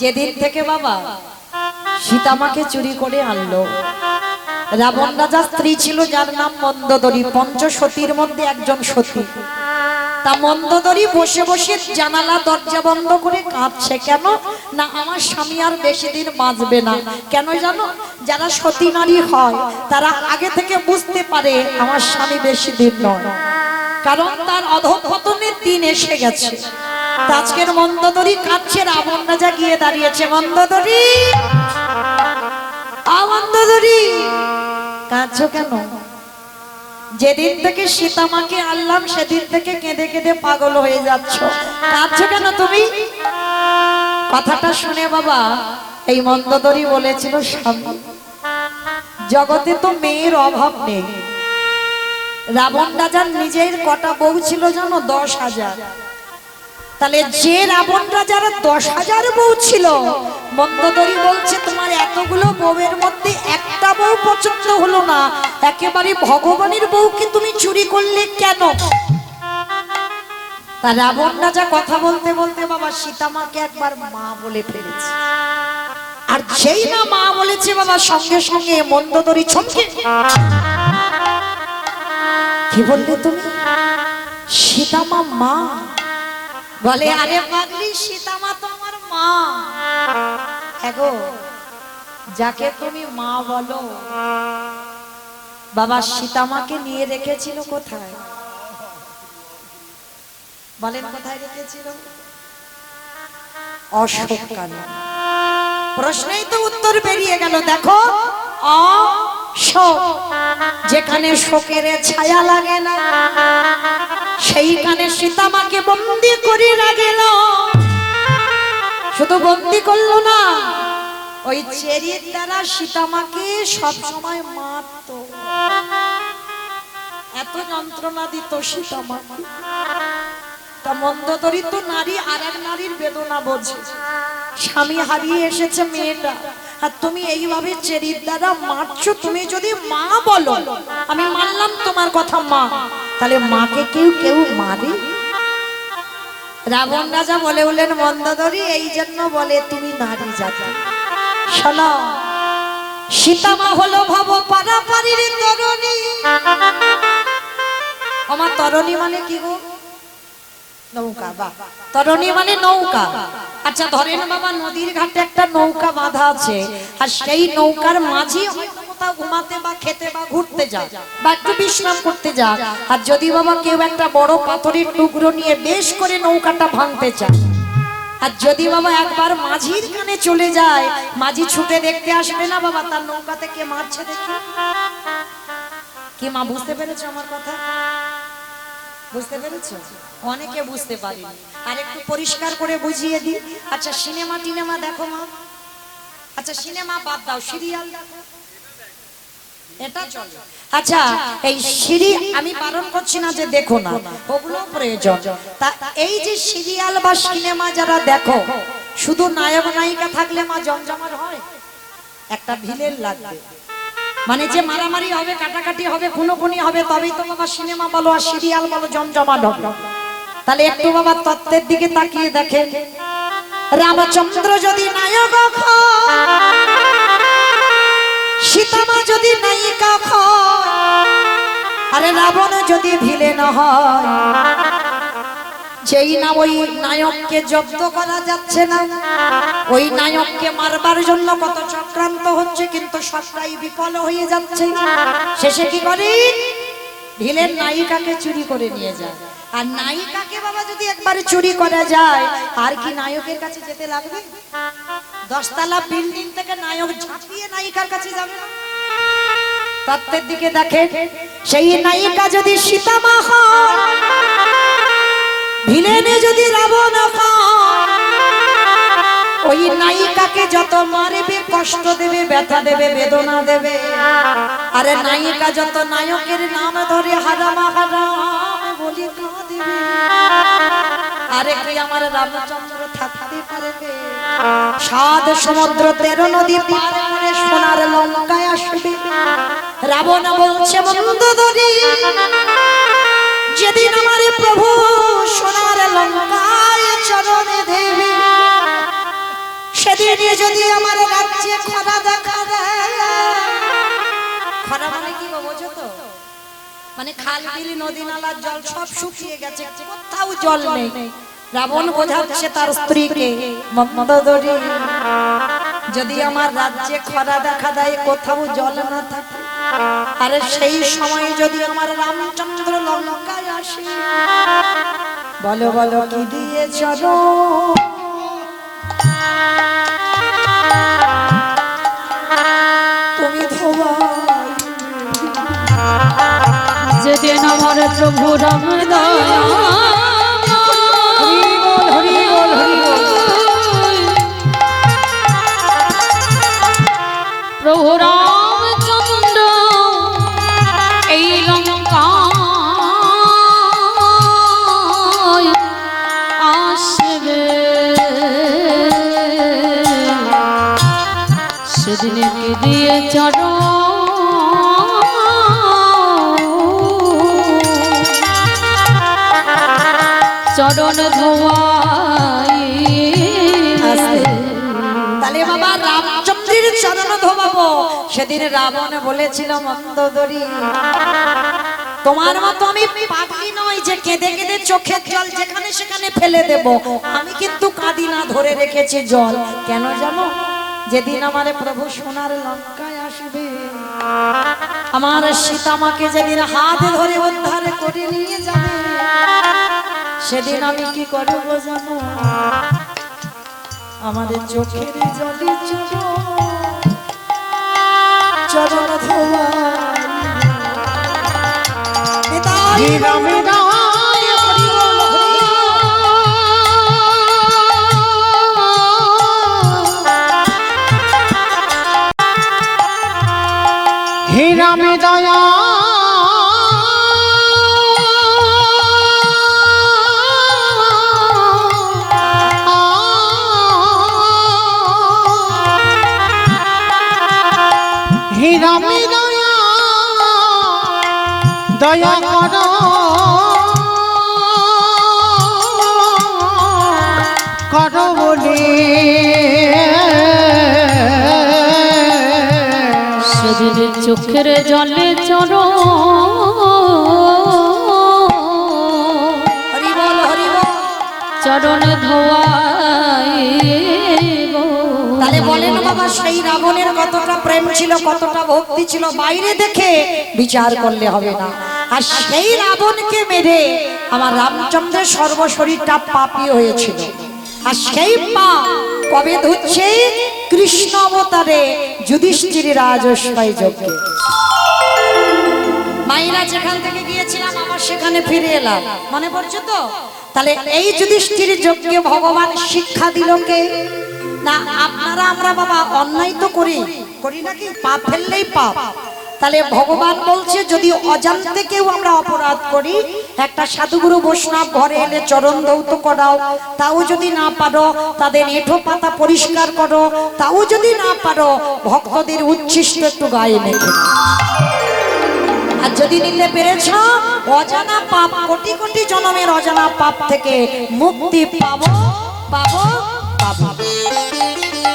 যেদিন থেকে বাবা সীতামাকে চুরি করে আনলো, রাবণ রাজার স্ত্রী ছিল যার নাম মন্দোদরী, পঞ্চসতীর মধ্যে একজন সতী। তা মন্দোদরী বসে বসে জানালা দরজা বন্ধ করে কাঁদছে। কেন না? আমার স্বামী আর বেশি দিন বাঁচবে না। কেন জানো? যারা সতী নারী হয় তারা আগে থেকে বুঝতে পারে আমার স্বামী বেশি দিন নয়, কারণ তার অধঃপতনের দিন এসে গেছে। আজকের মন্দোদরী কাঁদছে, রাবণ রাজা গিয়ে দাঁড়িয়েছে, মন্দোদরী, মন্দোদরী কাঁদছো কেন? যেদিন থেকে সীতামাকে আনলাম সেদিন থেকে কেঁদে কেঁদে পাগল হয়ে যাচ্ছ, কাঁদছো কেন তুমি? কথাটা শুনে বাবা এই মন্দোদরী বলেছিল, স্বামী জগতে তো মেয়ের অভাব নেই। রাবণ রাজার নিজের কটা বউ ছিল জানো? 10,000। তাহলে যে রাবণ রাজার 10,000 বউ ছিল, মন্দোদরী বলছে তোমার এতগুলো বউয়ের মধ্যে একটা বউ পছন্দ হলো না, একেবারে ভগবানের বউকে তুমি চুরি করলে কেন? তা রাবণ রাজা কথা বলতে বলতে বাবা সীতামাকে একবার মা বলে ফেলেছে। আর যেই না মা বলেছে বাবা, সঙ্গে সঙ্গে মন্দোদরী চমকে, কি বললে তুমি? সীতামা মা? বলে আরে পাগলি, সীতামা তো আমার মা। এগো যাকে তুমি মা বলো, বাবা সীতামাকে নিয়ে রেখেছিল কোথায়? বলেন কোথায় রেখেছিল? অশোককাননে। প্রশ্নেই তো উত্তর বেরিয়ে গেল। দেখো অশোক, যেখানে শোকের ছায়া লাগে না সেইখানে সীতামাকে বন্দি করে রাখল। শুধু বন্দি করলো না, ওই চেরির দ্বারা সীতামাকে সব সময় মারতো, এত যন্ত্রণা দিত সীতামাকে। তা মন্দোদরী তো নারী, আর এক নারীর বেদনা বোঝে। স্বামী হারিয়ে এসেছে মেয়েটা, আর তুমি এইভাবে চেরির দ্বারা মারছো। তুমি যদি মা বলো, আমি মানলাম তোমার কথা মা, তাহলে মাকে কেউ কেউ মারে? রাবণ রাজা বলে উঠলেন, মন্দোদরী এই জন্য বলে তুমি নারী জাতি। শোনো, সীতামা হলো ভব পারাপারির তরণী। আমার তরণী মানে কি গো? নৌকা। বা তরণী মানে নৌকা। আচ্ছা ধরেন বাবা নদীর ঘাটে একটা নৌকা বাঁধা আছে, আর সেই নৌকার মাঝি হয়তো কোথাও ঘুমাতে বা খেতে বা ঘুরতে যায় বা একটু বিশ্রাম করতে যায়, আর যদি বাবা কেউ একটা বড় পাথরের টুকরো নিয়ে বেশ করে নৌকাটা ভাঙতে চায়, আর যদি বাবা একবার মাঝির কানে চলে যায়, মাঝি ছুটে দেখতে আসবে না বাবা তার নৌকাতে কে মারছে দেখি? কি মা বুঝতে পেরেছো আমার কথা? বুঝতে পেরেছো? অনেকে বুঝতে পারেনি, আর একটু পরিষ্কার করে বুঝিয়ে দিই। আচ্ছা সিনেমা টিনেমা দেখো মা? আচ্ছা সিনেমা বাদ দাও, সিরিয়াল দেখো, এটা চলে। আচ্ছা এই সিরিয়াল আমি বারণ করছি না যে দেখো না, ওগুলো প্রয়োজন। তা এই যে সিরিয়াল বা সিনেমা যারা দেখো, শুধু নায়ক নায়িকা থাকলে মা জমজমাট হয়? একটা ভিলেন লাগবে, মানে যে মারামারি হবে, কাটাকাটি হবে, খুনোখুনি হবে, তবেই তো বাবা সিনেমা বলো আর সিরিয়াল বলো জমজমাট হবে। তাহলে একটু বাবা তত্ত্বের দিকে তাকিয়ে দেখেন, রামচন্দ্র যদি নায়ক হয়, সীতামা যদি নায়িকা হয়, আরে রাবণ যদি ভিলেন হয়, যেই না ওই নায়ককে জব্দ করা যাচ্ছে না, ওই নায়ককে মারবার জন্য কত চক্রান্ত হচ্ছে, কিন্তু সবটাই বিফল হয়ে যাচ্ছে। শেষে কি করে? ভিলেন নায়িকাকে চুরি করে নিয়ে যায়। আর নায়িকাকে বাবা যদি একবারে চুরি করা যায়, আর কি নায়কের কাছে যেতে লাগবে? 10 তলা বিল্ডিং থেকে নায়ক ঝাঁপিয়ে নায়িকার কাছে যাবে না? তত্ত্বের দিকে দেখে, সেই নায়িকা যদি সীতামা হয়, ভিলেনে যদি রাবণ হয়, ওই নায়িকাকে যত মারবে, কষ্ট দেবে, ব্যথা দেবে, বেদনা দেবে। আরে নায়িকা যত নায়কের নাম ধরে হারাম হারাম বলি কাঁদিবে। আরে কি আমার রামচন্দ্র থাকতে পারবে? 7 সমুদ্র 13 নদী পার করে সোনার লঙ্কায় আসবে। রাবণ বলছে মন্দোদরী, যেদিন আমার প্রভু সোনার লঙ্কায় চরণে দেবে, সেদিন যদি আমার রাজ্যে খরা দেখা দেয়। খরা মানে কি বোঝো তো? মানে খাল বিল নদী নালার জল সব শুকিয়ে গেছে, কোথাও জল নেই। রাবণ বোঝাচ্ছে তার স্ত্রীকে, মন্দোদরী যদি আমার রাজ্যে খরা দেখা দেয়, কোথাও জল না থাকে, আরে সেই সময় যদি আমার রামচন্দ্র লঙ্কায় আসে, বলো বলো কি দিয়ে চলো তুমি ধোবাই। যেদিন আমার প্রভু রাম দয়া প্রভু রামচন্দ্র এই লঙ্কায় আসবে, সেদিন কি দিয়ে চরণ ধোয়াই। তাহলে বাবা রামচন্দ্রের চরণ ধোবাবো। সেদিন রাবণ বলেছিল মন্দোদরী, তোমার মতো আমি পাগলি নই যে কেঁদে কেঁদে চোখের জল যেখানে সেখানে ফেলে দেব। আমি কিন্তু কাঁদি না, ধরে রেখেছি জল। কেন জানো? যেদিন আমার প্রভু সোনার লঙ্কায় আসবে, আমার সীতামাকে যেদিন হাত ধরে উদ্ধার করে নিয়ে যাবে, সেদিন আমি কি করবো জানো? আমাদের চোখের জলে চরণ ধোয়াই। হে রামে দয়া হে রামে দয়া দয়া করো করো বলে সেদিন চোখের জলে চরণ চরণ ধোয়াইব। তাহলে বলেন বাবা, সেই রাবণের কতটা প্রেম ছিল, কতটা ভক্তি ছিল, বাইরে দেখে বিচার করলে হবে না। আর সেই রাবণকে মেরে আমার রামচন্দ্রের সর্বশরীরটা পাপী হয়েছিল। আর সেই পাপ কবে ধুচ্ছে? কৃষ্ণ অবতারে যুধিষ্ঠির রাজস্বাই যজ্ঞে। মাইরা যেখান থেকে গিয়েছিলাম আবার সেখানে ফিরে এলাম, মনে পড়ছে তো? তাহলে এই যুধিষ্ঠির যজ্ঞে ভগবান শিক্ষা দিল কে? না আপনারা আমরা বাবা অন্যায় তো করি নাকি? পাপ ফেললেই পাপ। তাহলে ভগবান বলছে যদি অজান্তে কেউ আমরা অপরাধ করি, একটা সাধুগুরু বৈষ্ণব ঘরে এলে চরণ ধৌত করাও, তাও যদি না পারো তাদের এঁঠো পাতা পরিষ্কার করো, তাও যদি না পারো ভক্তদের উচ্ছিষ্ট একটু গায়ে মেখে। আর যদি নিতে পেরেছ, অজানা পাপ, কোটি কোটি জন্মের অজানা পাপ থেকে মুক্তি পাবো পাবো পাবো।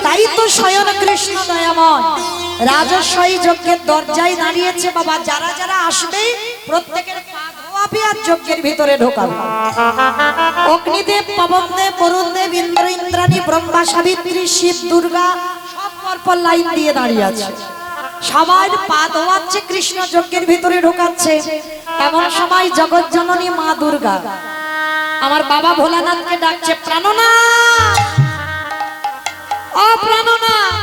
তাই তো স্বয়ং কৃষ্ণ দয়াময় রাজস্বী যজ্ঞের দরজায় দাঁড়িয়েছে বাবা। যারা যারা আসবে প্রত্যেকের পা ধোয়াবে আর যজ্ঞের ভিতরে ঢোকাবে। অগ্নিদেব, পবনদেব, বরুণদেব, ইন্দ্র, ইন্দ্রাণী, ব্রহ্মা, সাবিত্রী, শিব, দুর্গা সব পরপর লাইন দিয়ে দাঁড়িয়ে আছে। সবাই পা ধোয়াচ্ছে, কৃষ্ণ যজ্ঞের ভিতরে ঢোকাচ্ছে। এমন সময় জগৎ জননী মা দুর্গা আমার বাবা ভোলানাথকে ডাকছে, প্রাণনাথ, ও প্রাণনাথ,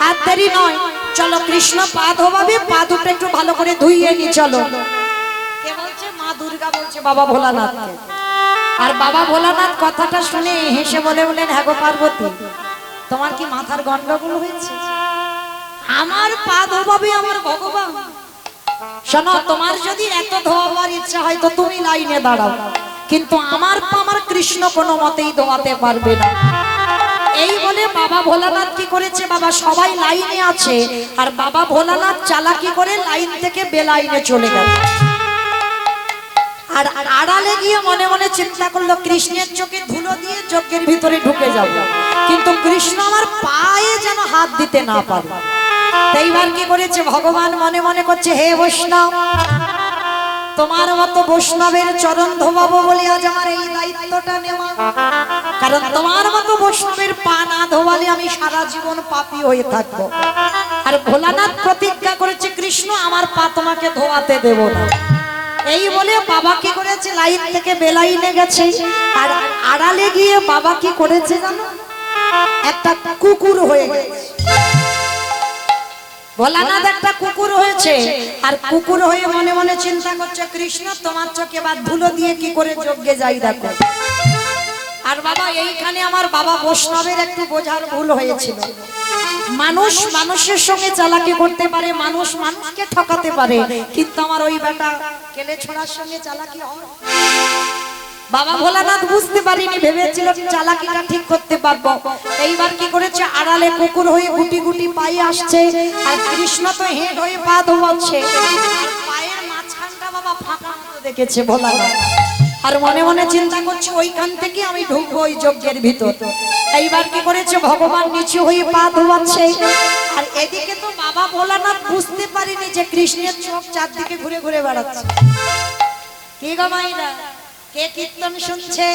আর দেরি নয়, চলো কৃষ্ণ পা ধোবাবে, পা দুটো একটু ভালো করে ধুইয়ে নি চলো। কে বলছে? মা দুর্গা বলছে বাবা ভোলানাথকে। আর বাবা ভোলানাথ কথাটা শুনে হেসে বলেন, হ্যাঁ গো পার্বতী, তোমার কি মাথার গন্ডগোল হয়েছে? আমার পা ধোবাবে আমার ভগবান, শোনো, তোমার যদি এত ধোয়াবার ইচ্ছা হয় তো তুমি লাইনে দাঁড়াও, কিন্তু আমার কৃষ্ণ কোনো মতেই ধোয়াতে পারবে না। এই বলে বাবা ভোলানাথ কি করেছে, বাবা সবাই লাইনে আছে আর বাবা ভোলানাথ চালাকি করে লাইন থেকে বেলাইনে চলে গেল। আর আড়ালে গিয়ে মনে মনে চিন্তা করলো কৃষ্ণের চোখে ধুলো দিয়ে যজ্ঞের ভিতরে ঢুকে যাব, কিন্তু কৃষ্ণ আমার পায়ে যেন হাত দিতে না পারে। এইবার কি করেছে, ভগবান মনে মনে করছে, হে বৈষ্ণব, তোমার মতো বৈষ্ণবের চরণ ধোবাবো বলে আজ আমার এই দায়িত্বটা নেওয়া। কারণ তোমার মতো বৈষ্ণবের পা না ধোবালে আমি সারা জীবন পাপী হয়ে থাকবো। আর ভোলানাথ প্রতিজ্ঞা করেছে, কৃষ্ণ আমার পা তোমাকে ধোয়াতে দেব না। এই বলে বাবা কি করেছে, লাইন থেকে বেলাইনে গেছে। আর আড়ালে গিয়ে বাবা কি করেছে জানো, একটা কুকুর হয়ে গেছে। ভোলানাথ একটা কুকুর হয়েছে, আর কুকুর হয়ে মনে মনে চিন্তা করছে, কৃষ্ণ তোমার চোখে বা ধুলো দিয়ে কি করে যজ্ঞে যাই দেখো। আর বাবা এইখানে আমার বাবা বৈষ্ণবের একটু বোঝার ভুল হয়েছিল। মানুষ মানুষের সঙ্গে চালাকি করতে পারে, মানুষ মানুষকে ঠকাতে পারে, কিন্তু আমার ওই বেটা কেলে ছোড়ার সঙ্গে চালাকি হয়। বাবা ভোলানাথ বুঝতে পারিনি, ভেবেছিল চালাকিটা ঠিক করতে পারবো। এইবার কি করেছে, আড়ালে কুকুর হয়ে গুটি গুটি পায়ে আসছে, আর কৃষ্ণ তো হেড হয়ে পা ধোয়াচ্ছে। পায়ের মাঝখানটা বাবা ফাঁকা মতো দেখেছে ভোলানাথ, আর মনে মনে চিন্তা করছে ওইখান থেকে আমি ঢুকবো ওই যজ্ঞের ভিতর। এইবার কি করেছে, ভগবান নিচু হয়ে পা ধোয়াচ্ছে, আর এদিকে তো বাবা ভোলানাথ বুঝতে পারিনি যে কৃষ্ণের চোখ চারদিকে ঘুরে ঘুরে বেড়াচ্ছে। কি গো মাইরা, কে কীর্তন শুনছে,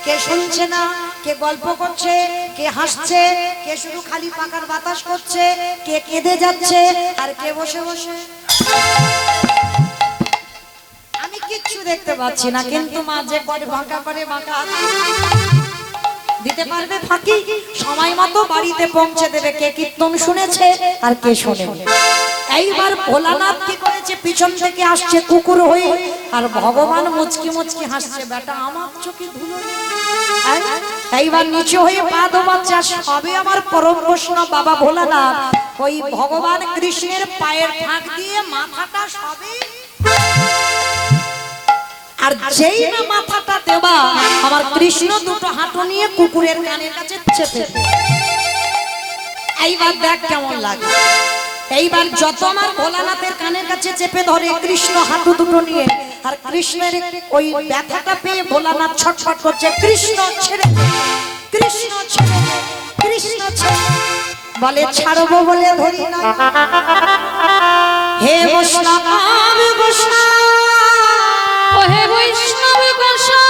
কে শুনছে না, কে গল্প করছে, কে হাসছে, কে শুধু খালি পাকার বাতাস করছে, কে কেঁদে যাচ্ছে, আর কে বসে বসে। আমি কিচ্ছু দেখতে পাচ্ছি না, কিন্তু মা যে করে বাঁকা করে বাঁকা দিতে পারবে ফাঁকি, সময় মতো বাড়িতে পৌঁছে দেবে কে কীর্তন শুনেছে আর কে শোনে। এইবার ভোলানাথ কি করেছে, পিছন থেকে আসছে কুকুর হয়ে, আর ভগবান মুচকি মুচকি হাসছে, বেটা আমার চোখে ধুলো। এইবার নিচু হয়ে পা ধোয়াচ্ছে, সবে আমার পরম বৈষ্ণব বাবা ভোলানাথ ওই ভগবান কৃষ্ণের পায়ের ফাঁক দিয়ে মাথাটা সবে, আর যেই না মাথাটা দেবা আমার কৃষ্ণ দুটো হাঁটু নিয়ে কুকুরের কানের কাছে চেপে। এইবার দেখ কেমন লাগে। এইবার যত আমার ভোলানাথের কানের কাছে চেপে ধরে কৃষ্ণ হাঁটু দুটো নিয়ে, আর কৃষ্ণের ওই ব্যথাটা পেয়ে ভোলানাথ ছটফট করছে, কৃষ্ণ ছেড়ে দে, কৃষ্ণ ছেড়ে দে, কৃষ্ণ ছেড়ে দে। বলে ছাড়বো বলে ধরি না। হে বৈষ্ণব গোসাই, ও হে বৈষ্ণব গোসাই,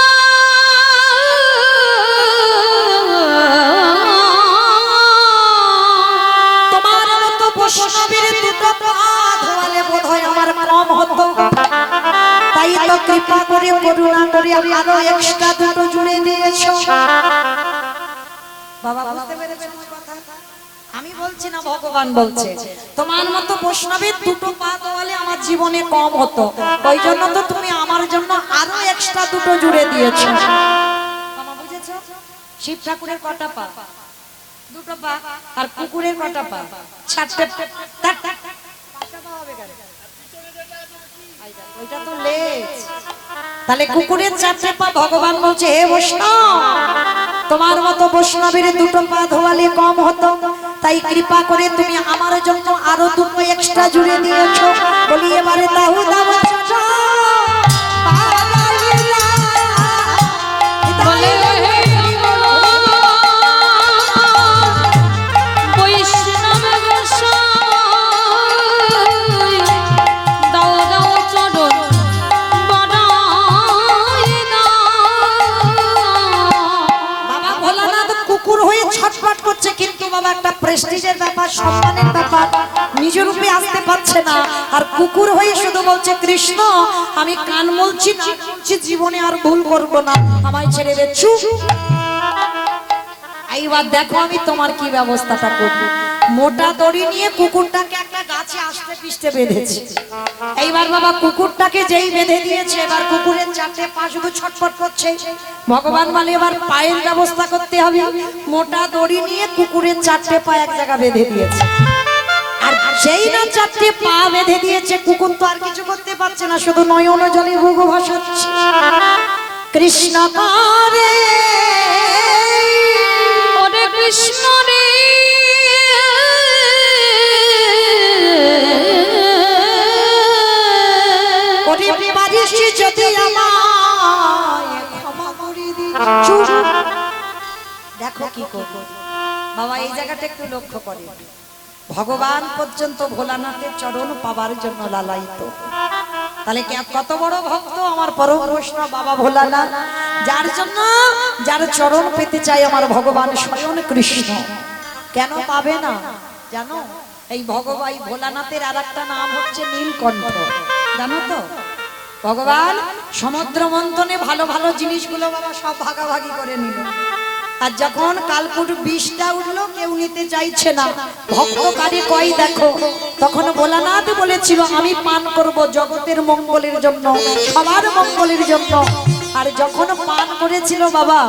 তোমার মতো বৈষ্ণবের দুটো পা ধোয়ালে বোধহয় আমার কম হতো, তাই তো কৃপা করে করুণা করে আরো এক্সট্রা দুটো জুড়ে দিয়েছো। বাবা বুঝতে পেরেছেন কথা? আমি বলছি না, ভগবান বলছে তোমার মতো বৈষ্ণবের দুটো পা ধোয়ালে আমার জীবনে কম হতো, ওই জন্য তো তুমি আমার জন্য আরো এক্সট্রা দুটো জুড়ে দিয়েছো। বাবা বুঝেছো? শিব ঠাকুরের কটা পা? দুটো পা। আর কুকুরের কটা পা? চারটে। ওইটা তো লেজ। তাহলে কুকুরের চারটে পা। ভগবান বলছে, হে বৈষ্ণব, তোমার মতো বৈষ্ণবের দুটো পা ধোয়ালে কম হতো, তাই কৃপা করে তুমি আমার জন্য আরো দুটো এক্সট্রা জুড়ে দিয়েছো। বলি এবারে তাহু দাও বলে বৈষ্ণব গোসাই, দাও দাও চরণ বাড়াই দাও। বাবা ভোলানাথ কুকুর হয়ে ছটফট করছে, কিন্তু বাবা একটা প্রেস্টিজের ব্যাপার, সম্মানের ব্যাপার, নিজ রূপে আসতে পারছে না। আর কুকুর হয়ে শুধু বলছে, কৃষ্ণ আমি কান বলছি না বলছি, জীবনে আর ভুল করব না, আমায় ছেড়ে দে। চুপ। এইবার দেখো আমি তোমার কি ব্যবস্থাটা করব। মোটা দড়ি নিয়ে কুকুরটাকে একটা গাছে আস্তে পিষ্টে বেঁধেছে। এইবার বাবা কুকুরটাকে যেই বেঁধে দিয়েছে, এবার কুকুরের চারটে পা শুধু ছটফট করছে। ভগবান বলে এবার পায়ের ব্যবস্থা করতে হবে। মোটা দড়ি নিয়ে কুকুরের চারটে পা এক জায়গা বেঁধে দিয়েছে, আর সেই না চারটে পা বেঁধে দিয়েছে, কুকুর তো আর কিছু করতে পারছে না, শুধু নয়ন জলে ভুগু ভাসাচ্ছে। কৃষ্ণ করে ওরে কৃষ্ণ রে ওরে পারিস যদি আমায় ক্ষমা করে দিস। চুপ। দেখো কি করবো বাবা, এই জায়গাটা একটু লক্ষ্য করে। ভগবান পর্যন্ত ভোলানাথের চরণ পাবার জন্য লালায়িত। তাহলে কত বড় ভক্ত আমার পরম বৈষ্ণব বাবা ভোলানাথ, যার জন্য যার চরণ পেতে চাই আমার ভগবান স্বয়ং কৃষ্ণ। কেন পাবে না জানো? এই ভগবান ভোলানাথের আর একটা নাম হচ্ছে নীলকণ্ঠ, জানো তো? ভগবান সমুদ্র মন্থনে ভালো ভালো জিনিসগুলো বাবা সব ভাগাভাগি করে নিল, আর যখন কালকুট বিষটা উঠলো কেউ নিতে চাইছে না, ভক্ত কারে কই দেখো, তখন ভোলানাথ বলেছিল আমি পান করব জগতের মঙ্গলের জন্য, সবার মঙ্গলের জন্য। আর যখন পান করেছিল বাবা,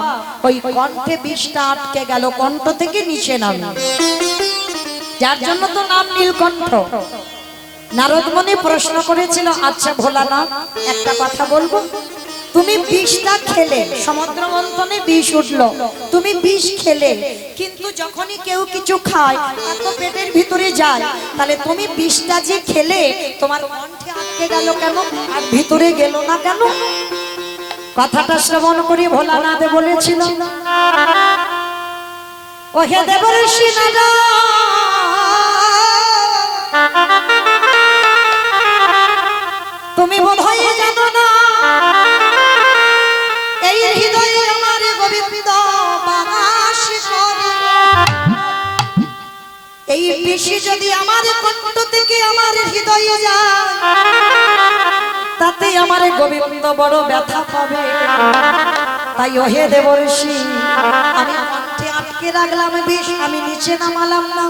ওই কণ্ঠে বিষটা আটকে গেল, কণ্ঠ থেকে নিচে নামে, যার জন্য তো নাম নীলকণ্ঠ। নারদ মুনি প্রশ্ন করেছিল, আচ্ছা ভোলানাথ একটা কথা বলবো, তুমি বিষটা খেলে, সমুদ্র মন্থনে বিষ উঠলো, তুমি বিষ খেলে, কিন্তু যখনই কেউ কিছু খায় তার তো পেটের ভিতরে যায়, তাহলে তুমি বিষটা যে খেলে তোমার কণ্ঠে আটকে গেল কেন, আর ভিতরে গেল না কেন? কথাটা শ্রবণ করি ভোলানাথ বলেছিল, ও হে দেবর্ষি নারদ, তুমি বোধহয় জানো না এই হৃদয়ে আমার গোবিন্দ বাস করে। এই বিষ যদি আমার কণ্ঠ থেকে আমার হৃদয়ে যায়, তাতে আমার গোবিন্দ বড় ব্যথা পাবে। তাই ওহে দেবর্ষি, আমি কণ্ঠে আটকে রাখলাম বিষ, আমি নিচে নামালাম না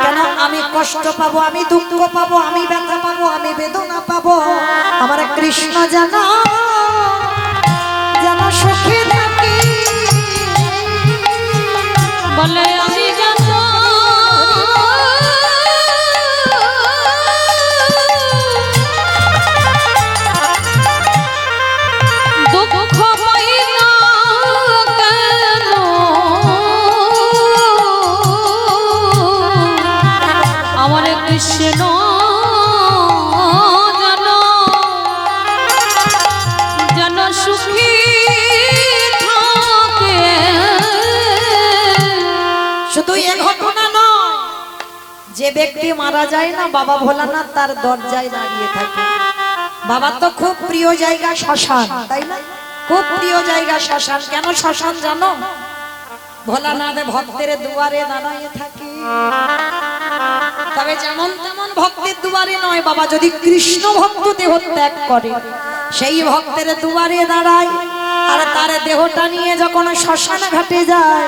কেন? আমি কষ্ট পাবো, আমি দুঃখ পাবো, আমি ব্যথা পাবো, আমি বেদনা পাবো। আমার কৃষ্ণ জানা যেন সুখে থাকি, বলে আমি জানো দুঃখ পাই না কেন, আমার কৃষ্ণ জানো যেন সুখী থাকে। শুধু এ ঘটনা নয়, যে ব্যক্তি মারা যায় না বাবা ভোলানাথ তার দরজায় দাঁড়িয়ে থাকে। বাবার তো খুব প্রিয় জায়গা শ্মশান, তাই না? খুব প্রিয় জায়গা শ্মশান। কেন শ্মশান জানো? ভোলানাথ ভক্তের দুয়ারে দাঁড়িয়ে থাকে। তবে যেমন তেমন ভক্তের দুয়ারে নয় বাবা, যদি কৃষ্ণ ভক্ত দেহ ত্যাগ করে সেই ভক্তের দুয়ারে দাঁড়ায়। আর তার দেহটা নিয়ে যখন শ্মশান ঘাটে যায়,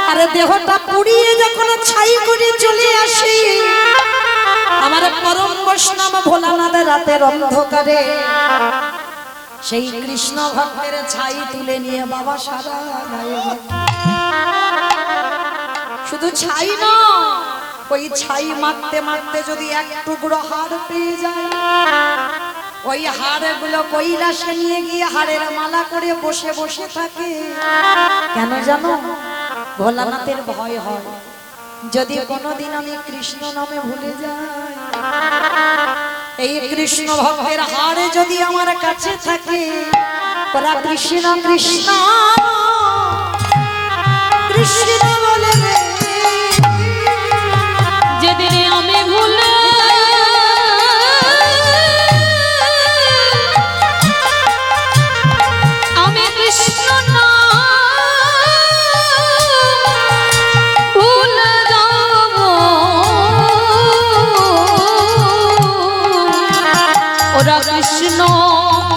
আর দেহটা পুড়িয়ে যখন ছাই করে চলে আসে, আমার পরম বৈষ্ণব ভোলানাথ রাতের অন্ধকারে সেই কৃষ্ণ ভক্তের ছাই তুলে নিয়ে বাবা সারা গায়ে মাখে। শুধু ছাই নয়, ওই ছাই মাখতে মাখতে যদি এক টুকরো হাড় পেয়ে যায়, ওই হাড়গুলো কৈলাসে নিয়ে গিয়ে হাড়ের মালা করে বসে বসে থাকে। কেন জানো? ভোলানাথের ভয় হয়, যদি কোনোদিন আমি কৃষ্ণ নামে ভুলে যাই, এই কৃষ্ণ ভক্তের হাড়ে যদি আমার কাছে থাকে, ওরা কৃষ্ণ কৃষ্ণ কৃষ্ণ বলবে, যেদিন আমি ভুলে আমি কৃষ্ণ না ভুলে যাব, ওরা কৃষ্ণ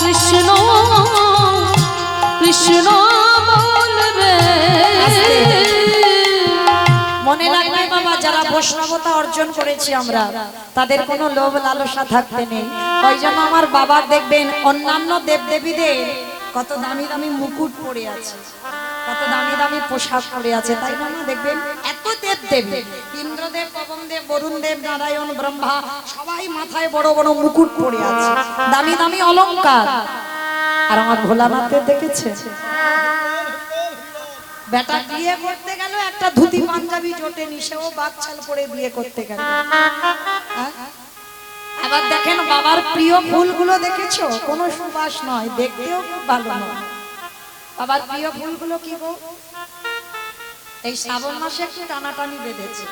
কৃষ্ণ কৃষ্ণ বলবে। মনে রাখবে বাবা, যারা বৈষ্ণবতা অর্জন করেছি আমরা, তাদের কোনো লোভ লালসা থাকতে নেই। ওই জন্য আমার বাবার দেখবেন অন্যান্য দেবদেবীদের কত দামি দামি মুকুট পরে আছে, কত দামি দামি পোশাক পরে আছে, তাই না? দেখবেন এত দেব দেবী, ইন্দ্রদেব, পবনদেব, বরুণ দেব, নারায়ণ, ব্রহ্মা, সবাই মাথায় বড় বড় মুকুট পরে আছে, দামি দামি অলংকার। আর আমার ভোলানাথের দেখেছে, বেটা বিয়ে করতে গেল একটা ধুতি পাঞ্জাবি জোটেনি, সেও বাচ্চাল পরে বিয়ে করতে গেল। আবার দেখেন বাবার প্রিয় ফুলগুলো দেখেছো, কোনো সুবাস নয়, দেখতেও খুব ভালো নয়। বাবার প্রিয় ফুলগুলো কি গো? এই শ্রাবণ মাসে একটু টানাটানি বেঁধেছে,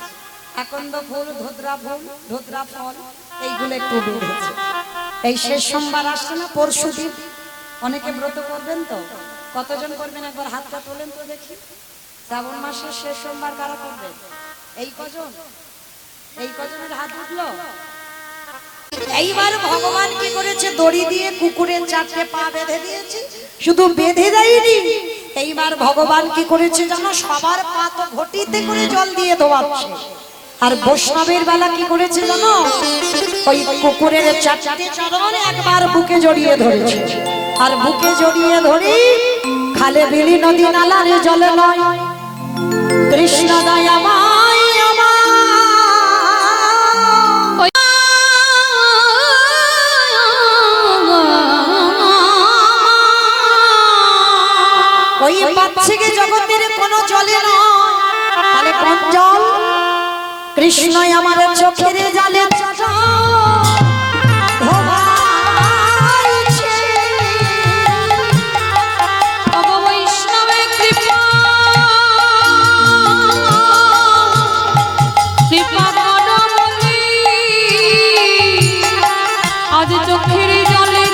আকন্দ ফুল, ধোদরা ফুল, ধোদরা ফল, এইগুলো একটু বেঁধেছে। এই শেষ সোমবার আসছে না, পরশুদিন, অনেকে ব্রত করবেন তো, কতজন করবেন একবার হাতটা তোলেন তো দেখি। শ্রাবণ মাসের শেষ সোমবার কারা করবেন? এই কজন, এই কজনের হাত উঠলো। এইবার ভগবান কি করেছে, দড়ি দিয়ে কুকুরের 4টে পা বেঁধে দিয়েছে, শুধু বেঁধে দেয়নি, এইবার ভগবান কি করেছে জানো, সবার পা তো ঘটিতে করে জল দিয়ে ধোয়াচ্ছে। আর বৈষ্ণবের বেলা কি করেছে জানো, ওই কুকুরের 4টে চরণ একবার বুকে জড়িয়ে ধরেছে। আর বুকে জড়িয়ে ধরে খালে বিলি নদী নালার জলে নয়, কৃষ্ণ দয়াময় আমার ওই বাচ্চাকে জগতের কোন জলে নয়, তাহলে কোন জল? কৃষ্ণই আমার চোখের জলে আজ চোখের জলে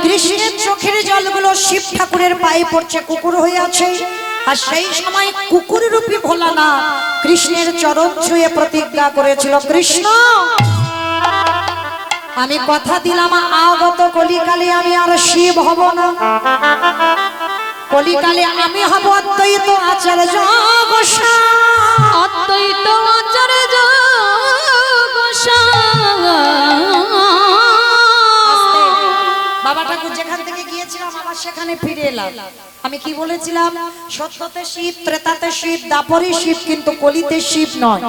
কৃষ্ণের চোখের জলগুলো শিব ঠাকুরের পায়ে পড়ছে, কুকুর হয়ে আছে। আর সেই সময় কুকুর রূপী ভোলানাথ কৃষ্ণের চরণ ছুঁয়ে প্রতিজ্ঞা করেছিল, কৃষ্ণ আমি কথা দিলাম আগত কলিকালে আমি আর শিব হব না, কলিকালে আমি হব অদ্বৈত আচার্য গোসাই। অদ্বৈত আচার্য গোসাই। বাবা ঠাকুর যেখান থেকে গিয়েছিলাম আবার সেখানে ফিরে এলাম। আমি কি বলেছিলাম, সত্যতে শিব, ত্রেতাতে শিব, দাপরে শিব, কিন্তু কলিতে শিব নয়।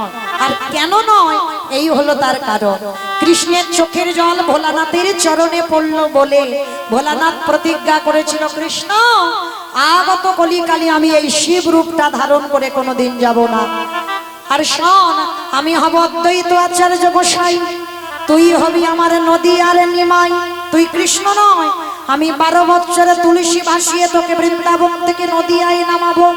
আর কেন নয়, এই হলো তার কারণ, কৃষ্ণের চোখের জল ভোলানাথের চরণে পড়লো বলে ভোলানাথ প্রতিজ্ঞা করেছিল, কৃষ্ণ আগত কলিকালে আমি এই শিব রূপটা ধারণ করে কোনোদিন যাব না। আর শোন, আমি হব অদ্বৈত আচার্য গোসাই, তুই হবি আমার নদী আর নিমাই। তুই কৃষ্ণ নয়, আমি 12 বছরে তুলসী ভাসিয়ে তোকে বৃন্দাবন থেকে নদিয়ায় নামাবো।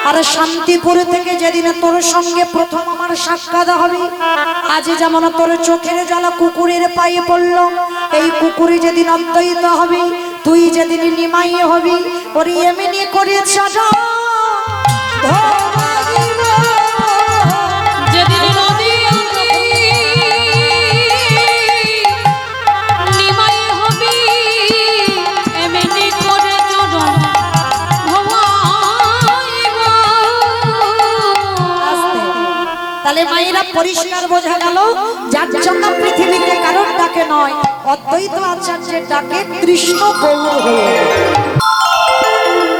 আর শান্তিপুর থেকে যেদিন তোর সঙ্গে প্রথম আমার সাক্ষাৎ হবে, আজ যেমন তোর চোখের জল কুকুরের পায়ে পড়লো, এই কুকুরে যেদিন অদ্বৈত হবে, তুই যেদিন নিমাই হবি, ওর এমনি করে চাচা যেদিন নদী নিমাই হবি, এমনি করে চরণ ধোয়াইব। তাহলে মায়েরা পরিষ্কার বোঝা গেল, যার জন্য পৃথিবীতে কারোর ডাকে নয়, অদ্বৈত আচার্যের ডাকে কৃষ্ণ গৌর হয়ে গেল।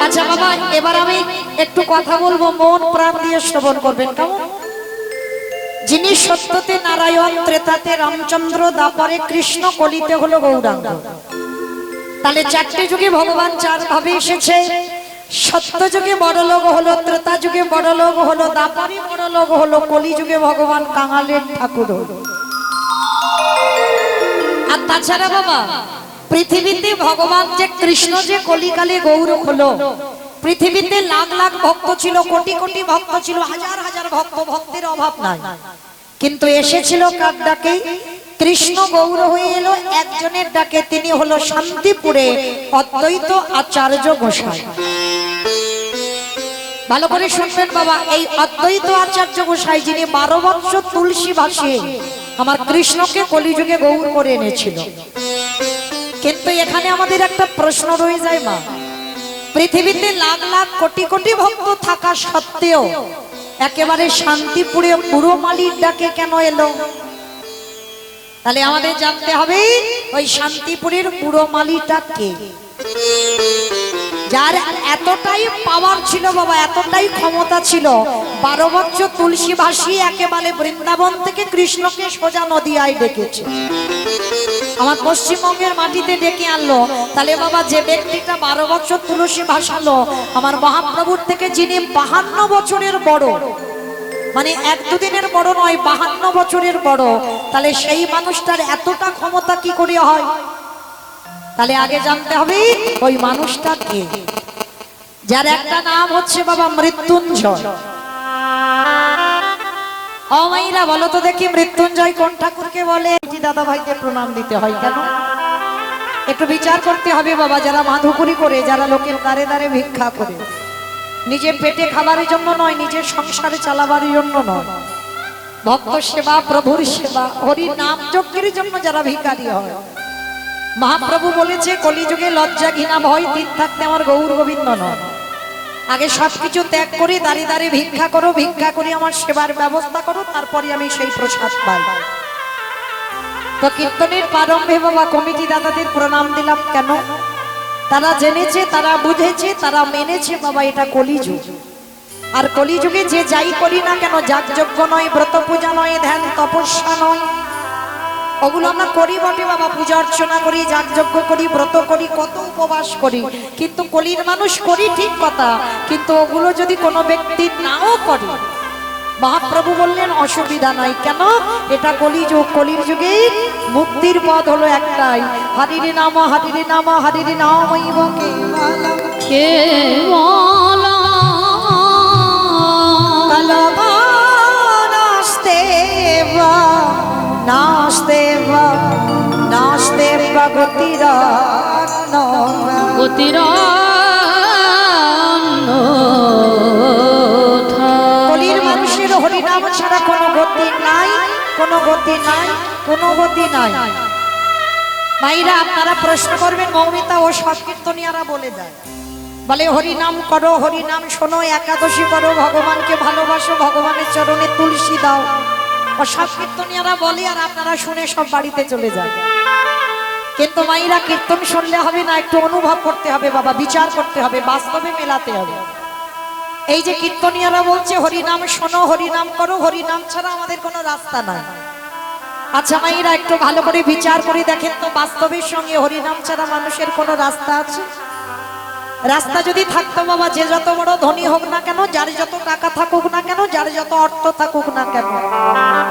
আচ্ছা বাবা, এবার আমি একটু কথা বলবো, মন প্রাণ দিয়ে শ্রবণ করবেন, কেমন? যিনি সত্যতে নারায়ণ, ত্রেতাতে রামচন্দ্র, দাপরে কৃষ্ণ, কলিতে হলো গৌরাঙ্গ। তাহলে 4টে যুগে ভগবান 4 ভাবে এসেছে। সত্য যুগে বড় লোক হলো, ত্রেতা যুগে বড় লোক হলো, দাপরে বড় লোক হলো, কলি যুগে ভগবান কাঙালের ঠাকুর হলো। আর তাছাড়া বাবা, পৃথিবীতে ভগবান যে কৃষ্ণ যে কলিকালে গৌর হলো, পৃথিবীতে লাখ লাখ ভক্ত ছিল, কোটি কোটি ভক্ত ছিল, হাজার হাজার ভক্ত, ভক্তের অভাব নাই, কিন্তু এসেছিল কার ডাকে? কৃষ্ণ গৌর হয়ে এলো একজনের ডাকে, তিনি হলো শান্তিপুরে অদ্বৈত আচার্য গোসাই। ভালো করে শুনবেন বাবা, এই অদ্বৈত আচার্য গোসাই যিনি 12 বছর তুলসী ভাসিয়ে আমার কৃষ্ণকে কলিযুগে গৌর করে এনেছিল। কিন্তু এখানে আমাদের একটা প্রশ্ন রয়ে যায় মা, পৃথিবীতে লাখ লাখ কোটি কোটি ভক্ত থাকা সত্ত্বেও একেবারে শান্তিপুরে পুরো মালির ডাকে কেন এলো? তাহলে আমাদের জানতে হবে ওই শান্তিপুরের পুরো মালিটা কে, যার এতটাই পাওয়ার ছিল বাবা, এতটাই ক্ষমতা ছিল, 12 বছর তুলসী ভাসিয়ে একেবারে বৃন্দাবন থেকে কৃষ্ণকে সোজা নদিয়ায় ডেকেছে, আমার পশ্চিমবঙ্গের মাটিতে ডেকে আনলো। তাহলে বাবা যে ব্যক্তিটা 12 বছর তুলসী ভাসালো আমার মহাপ্রভুর থেকে, যিনি 52 বছরের বড়, মানে 1-2 দিনের বড় নয়, 52 বছরের বড়, তাহলে সেই মানুষটার এতটা ক্ষমতা কি করে হয়? তাহলে আগে জানতে হবে ওই মানুষটা কে, যার একটা নাম হচ্ছে বাবা মৃত্যুঞ্জয়। ও মাইরা বলো তো দেখি, মৃত্যুঞ্জয় কোন ঠাকুরকে বলে? দাদা ভাইকে প্রণাম দিতে হয় কেন? একটু বিচার করতে হবে বাবা। যারা মাধুপুরি করে, যারা লোকের দ্বারে দ্বারে ভিক্ষা করে, নিজের পেটে খাবারের জন্য নয়, নিজের সংসারে চালাবার জন্য নয়, ভক্ত সেবা, প্রভুর সেবা, হরি নাম যজ্ঞের জন্য যারা ভিখারি হয়, মহাপ্রভু বলেছে কলিযুগে লজ্জা ঘৃণা ভয় তিন থাকতে আমার গৌর গোবিন্দ নয়। আগে সবকিছু ত্যাগ করে দাঁড়িয়ে দাঁড়িয়ে ভিক্ষা করো, ভিক্ষা করে আমার সেবার ব্যবস্থা করো, তারপরে আমি সেই প্রসাদ পাই। তো কীর্তনের প্রারম্ভে বাবা কমিটি দাদাদের প্রণাম দিলাম কেন? তারা জেনেছে, তারা বুঝেছে, তারা মেনেছে বাবা এটা কলিযুগ। আর কলিযুগে যে যাই করি না কেন, যাগযজ্ঞ নয়, ব্রত পূজা নয়, ধ্যান তপস্যা নয়, ওগুলো আমরা করি বটে বাবা, পূজা অর্চনা করি, যাগযজ্ঞ করি, ব্রত করি, কত উপবাস করি, কিন্তু কলির মানুষ করি ঠিক কথা, কিন্তু ওগুলো যদি কোনো ব্যক্তি নাও করে, মহাপ্রভু বললেন অসুবিধা নাই। কেন? এটা কলিযুগ, কলির যুগে মুক্তির পথ হলো একটাই, হরির নাম হরির নাম হরির নামৈব কেবলম কেবলম নাস্তেব নাস্তেব নাস্তেব কলির মানুষের হরিনাম ছাড়া কোনো গতি নাই, কোনো গতি নাই, কোনো গতি নাই। মাইরা আপনারা প্রশ্ন করবেন, মৌমিতা ও সংকীর্তনিয়ারা বলে যায়, বলে হরিনাম করো, হরিনাম শোনো, একাদশী করো, ভগবানকে ভালোবাসো, ভগবানের চরণে তুলসী দাও, ও সংকীর্তনিয়ারা বলে, আর আপনারা শুনে সব বাড়িতে চলে যায়। কিন্তু মাইরা কীর্তন শুনলে হবে না, একটু অনুভব করতে হবে বাবা, বিচার করতে হবে, বাস্তবে মেলাতে হবে। এই যে কীর্তনিয়ারা বলছে হরিনাম শোনো, হরিনাম করো, হরিনাম ছাড়া আমাদের কোনো রাস্তা নাই। আচ্ছা মাইরা একটু ভালো করে বিচার করে দেখেন তো, বাস্তবের সঙ্গে হরিনাম ছাড়া মানুষের কোনো রাস্তা আছে? রাস্তা যদি থাকতো বাবা, যে যত বড় ধনী হোক না কেন, যার যত টাকা থাকুক না কেন, যার যত অর্থ থাকুক না কেন,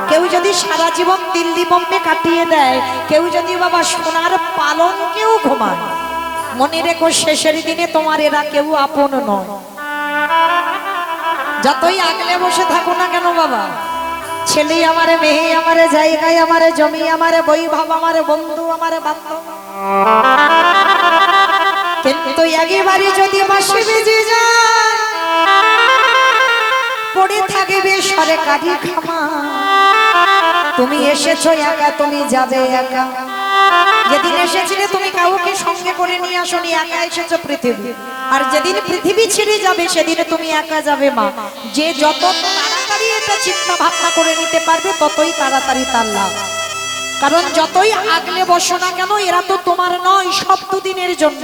কেউ যদি সারা জীবন দিল্লি বোম্বে কাটিয়ে দেয়, কেউ যদি বাবা সোনার পালন কেউ ঘুমায়, মনে রেখো শেষের দিনে তোমার এরা কেউ আপন নয়। যতই আগলে বসে থাকো না কেন বাবা, ছেলে আমারে, মেয়ে আমারে, জায়গায় আমারে, জমি আমারে, বৈভব আমারে, বন্ধু আমারে, বান্ধব, কিন্তু একেবারে যদি বাঁশি বেজে যায়, পড়ে থাকবে সরকারি খামা। তুমি এসেছো একা, তুমি যাবে একা। যেদিন এসেছিলে তুমি কাউকে সঙ্গে করে নিয়ে আসনি, একা এসেছো পৃথিবী। আর যেদিন পৃথিবী ছেড়ে যাবে সেদিন তুমি একা যাবে মা। যে যত তাড়াতাড়ি এটা চিন্তা ভাবনা করে নিতে পারবে, ততই তাড়াতাড়ি তার লাভ। কারণ যতই আগলে বসো না কেন, এরা তো তোমার নয়, সব দুদিনের জন্য।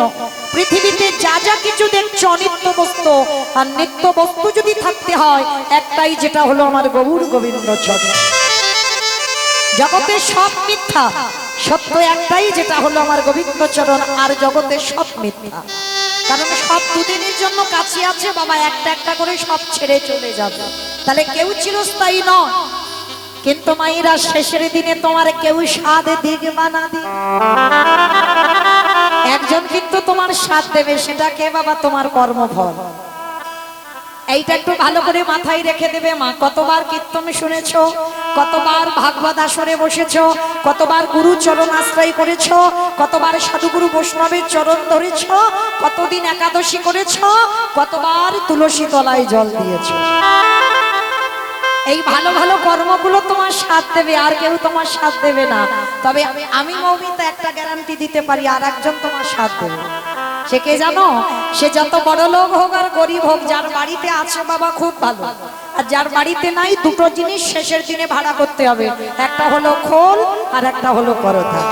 পৃথিবীতে যা যা কিছু দেখছো অনিত্য বস্তু, আর নিত্য বস্তু যদি থাকতে হয় একটাই, যেটা হলো আমার গৌর গোবিন্দ চরণ। জগতে সব মিথ্যা, সত্য একটাই, যেটা হলো আমার গোবিন্দ চরণ। আর জগতে সব মিথ্যা, কারণ সব দুদিনের জন্য কাছে আছে বাবা, একটা একটা করে সব ছেড়ে চলে যাবে। তাহলে কেউ চিরস্থায়ী নয়। কিন্তু মায়েরা শেষের দিনে তোমার কেউ সাথ দিক বানা দি, একজন কিন্তু তোমার সাথ দেবে, সেটা কে বাবা? তোমার কর্মফল। এইটা একটু ভালো করে মাথায় রেখে দেবে মা। কতবার কীর্তন শুনেছো, কতবার ভাগবত আসরে বসেছো, কতবার গুরু চরণ আশ্রয় করেছো, কতবার সাধুগুরু বৈষ্ণবের চরণ ধরেছো, কতদিন একাদশী করেছো, কতবার তুলসী তলায় জল দিয়েছো। এই ভালো ভালো কর্মগুলো তোমার সাথ দেবে, আর কেউ তোমার সাথ দেবে না। তবে আমি মৌমিতা একটা গ্যারান্টি দিতে পারি, আর একজন তোমার সাথ দেবে। সে কে জানো? সে যত বড় লোক হোক আর গরিব হোক, যার বাড়িতে আছে বাবা খুব ভালো, আর যার বাড়িতে নাই, দুটো জিনিস শেষের দিনে ভাড়া করতে হবে। একটা হলো খোল, আর একটা হলো করতাল।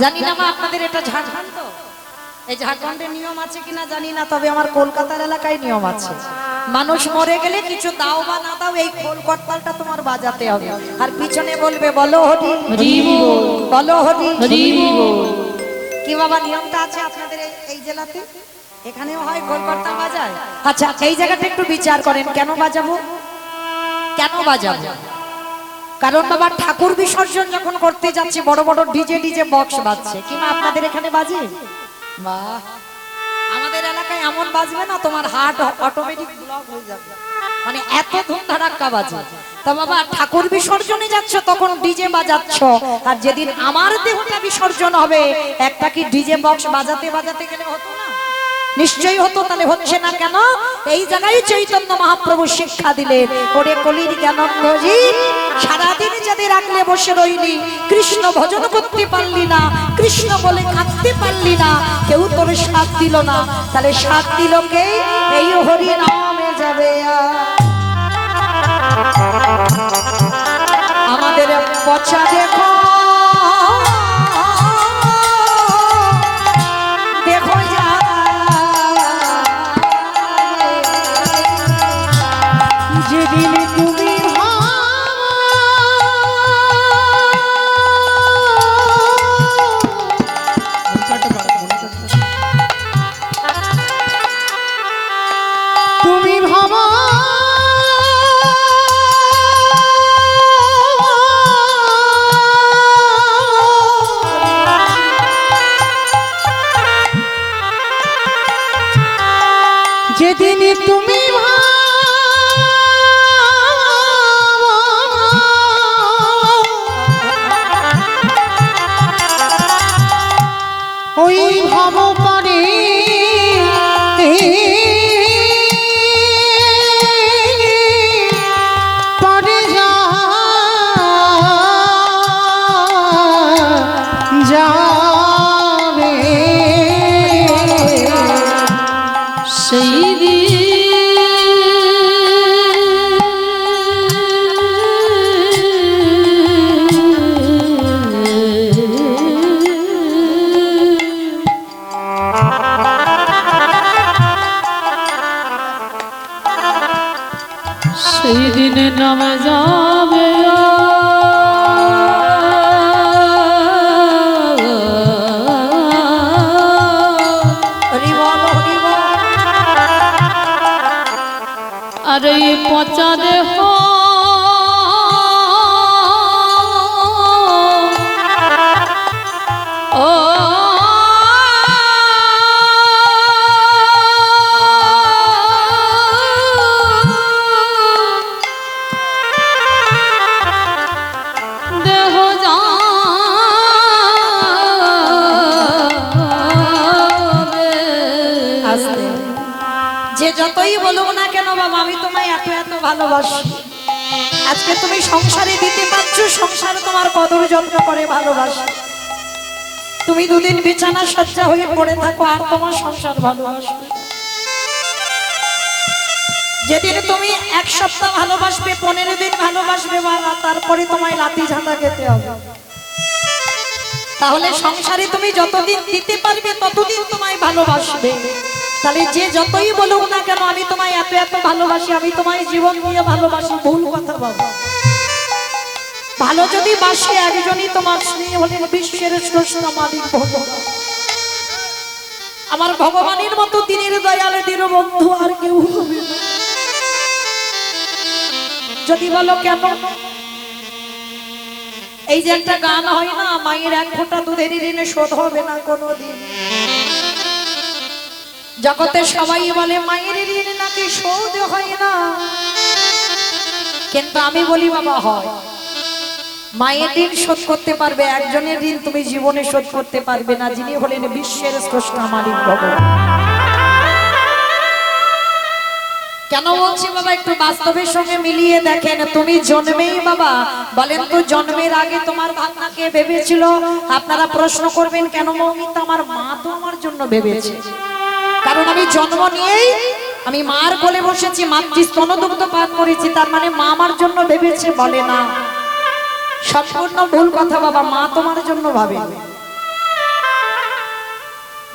জানি না মা আপনাদের এটা ঝাড়খণ্ড তো, এই ঝাড়খণ্ডের নিয়ম আছে কিনা জানি না, তবে আমার কলকাতার এলাকায় নিয়ম আছে। মানুষ মরে গেলে কিছু দাও বা না দাও, এই খোল করতালটা তোমার বাজাতে হবে, আর পিছনে বলবে বলো হরি হরি বল, বলো হরি হরি বল। কি বাবা নিয়মটা আছে আপনাদের এই জেলাতে? এখানেও হয় খোল করতাল বাজায়? আচ্ছা এই জায়গাটা একটু বিচার করেন, কেন বাজাবো? কেন বাজাবো? কারণ বাবা ঠাকুর বিসর্জন যখন করতে যাচ্ছে বড় বড় ডিজে বক্স বাজছে, কিংবা আপনাদের এখানে বাজে? বাহ, আমাদের এলাকায় এমন বাজবে না তোমার হার্ট অটোমেটিক ব্লক হয়ে যাবে, মানে এত ধুমধাড়াক্কা বাজে। তা বাবা ঠাকুর বিসর্জনে যাচ্ছ তখন ডিজে বাজাচ্ছ, আর যেদিন আমার দেহটা বিসর্জন হবে একটা কি ডিজে বক্স বাজাতে বাজাতে গেলে হতো না? নিশ্চয়ই হতো। তাহলে হচ্ছে না কেন? এই জায়গায় চৈতন্য মহাপ্রভু শিক্ষা দিলেন, ওরে কলির জ্ঞানন্দজি, সারাদিন যাদের রাখলে বসে রইলি, কৃষ্ণ ভজন করতে পারলি না, কৃষ্ণ বলে কাঁদতে পারলি না, কেউ তোর সাথ দিল না, তাহলে সাথ দিল কে? এই হরি নামে যাবে। আমাদের পচা দেখো দেখো যা, যেদিন তুমি তুমি ভাবা যেদিন তুমি ওই ভাব পারে পারে যাবে সেই সেই দিনে নামে যাবে হরি বল হরি বল। আর এই পচা দেহ ও দেহ যাবে। আস্তে, যে যতই বলুক না কেন বাবা আমি তোমায় এত এত ভালোবাসি, আজকে তুমি সংসারে দিতে পারছো, সংসার তোমার কদর যত্ন করে ভালোবাসি। তুমি দুদিন বিছানা সজ্জা হয়ে পড়ে থাকো আর তোমার সংসার ভালোবাসবে। যেদিন তুমি এক সপ্তাহ ভালোবাসবে, 15 দিন ভালোবাসবে বাবা, তারপরে তোমায় লাঠি ঝাঁটা খেতে হবে। তাহলে সংসারে তুমি যতদিন দিতে পারবে ততদিন তোমায় ভালোবাসবে। তাহলে যে যতই বলুক না কেন আমি তোমায় এত এত ভালোবাসি, আমি তোমায় জীবন দিয়ে ভালোবাসি, ভুল কথা বাবা। ভালো যদি বাসি একজনই তোমার, স্নেহ হলেন বিশ্বের শ্রেষ্ঠ মালিক ভগবান। আমার ভগবানের মতো দিনের দয়ালে দীনবন্ধু আর কেউ হবে না। যদি বলো কেন, এই যে একটা গান হয় না, মায়ের এক ফোঁটা দুধের ঋণে শোধ হবে না কোনোদিন। জগতে সবাই বলে মায়ের ঋণ নাকি শোধ হয় না, কিন্তু আমি বলি বাবা হয়। মায়ের ঋণ শোধ করতে পারবে, একজনের ঋণ তুমি জীবনে শোধ করতে পারবে না, যিনি হলেন বিশ্বের স্রষ্টা মালিক ভগবান। কেন বলছি বাবা, একটু বাস্তবের সঙ্গে মিলিয়ে দেখেন। তুমি জন্মেই বাবা বলেন তো, জন্মের আগে তোমার ভাবনা কে ভেবেছিল? আপনারা প্রশ্ন করবেন কেন মৌমিতা? আমার মা তো আমার জন্য ভেবেছে, কারণ আমি জন্ম নিয়েই আমি মার কোলে বসেছি, মাতৃ স্তনদুগ্ধ পান করেছি, তার মানে মা আমার জন্য ভেবেছে বলে না। সম্পূর্ণ ভুল কথা বাবা। মা তোমার জন্য ভাবে।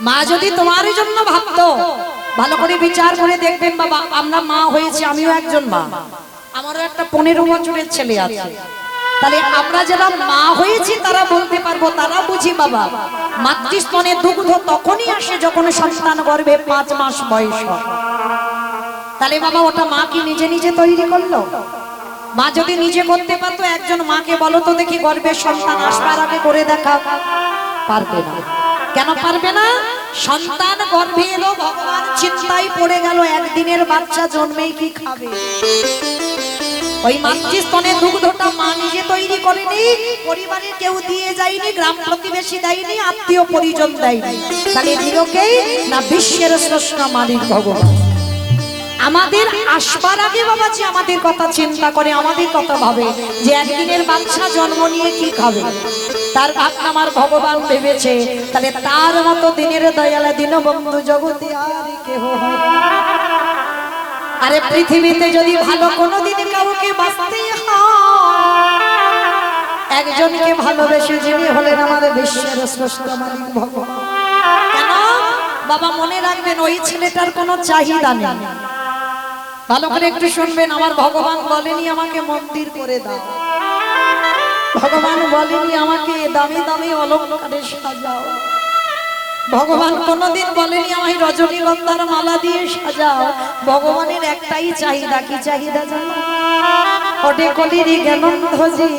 মা যদি তোমার জন্য ভাবতো, ভালো করে বিচার করে দেখবেন বাবা, আমরা মা হয়েছি, আমিও একজন মা, আমারও একটা 15 বছরের ছেলে আছে। তাহলে আমরা যারা মা হয়েছি তারা বলতে পারবো, তারা বুঝি বাবা, মাতৃস্তনে দুগ্ধ তখনই আসে যখন সন্তান গর্ভে 5 মাস বয়স হয়। তাহলে বাবা ওটা মা কি নিজে নিজে তৈরি করলো? মা যদি নিজে করতে পারতো, একজন মাকে বলো তো দেখি গর্ভে সন্তান আসবার আগে করে দেখা, পারবে না। কেন পারবে না? সন্তান গর্ভে এলো, ভগবান চিন্তায় পড়ে গেল একদিনের বাচ্চা জন্মেই কি খাবে। ওই মাতৃস্তনে দুগ্ধটা মা নিজে তৈরি করেনি, পরিবারের কেউ দিয়ে যায়নি, গ্রাম প্রতিবেশী দেয়নি, আত্মীয় পরিজন দেয়নি। তাহলে দিলকেই না বিশ্বের স্রষ্টা মালিক ভগবান। আমাদের আসবার আগে বাবাজি আমাদের কথা চিন্তা করে, আমাদের কথা ভাবে যে একদিনের বাচ্চা জন্ম নিয়ে কি খাবে, তার ভাবনা আমার ভগবান ভেবেছে। তাহলে তার মতো দিনের দয়ালা দীনবন্ধু জগতে আর কেহ হয় না। আরে পৃথিবীতে যদি ভালো কোনোদিন কাউকে বাঁচতে হয়, একজনকে ভালোবেসে যিনি হলেন আমাদের বিশ্বের স্রষ্টা মালিক ভগবান। কেন বাবা মনে রাখবেন, ওই ছেলেটার কোনো চাহিদা নেই। ভালো করে একটু শুনবেন, আমার ভগবান বলেনি আমাকে মন্দির করে দাও, ভগবান বলেনি আমাকে দামি দামি অলংকারে সাজাও, ভগবান কোনদিন বলেনি আমায় রজনীগন্ধার মালা দিয়ে সাজাও। ভগবানের একটাই চাহিদা, কি চাহিদা জানো? ওটে কলিরি জ্ঞানন্ধজি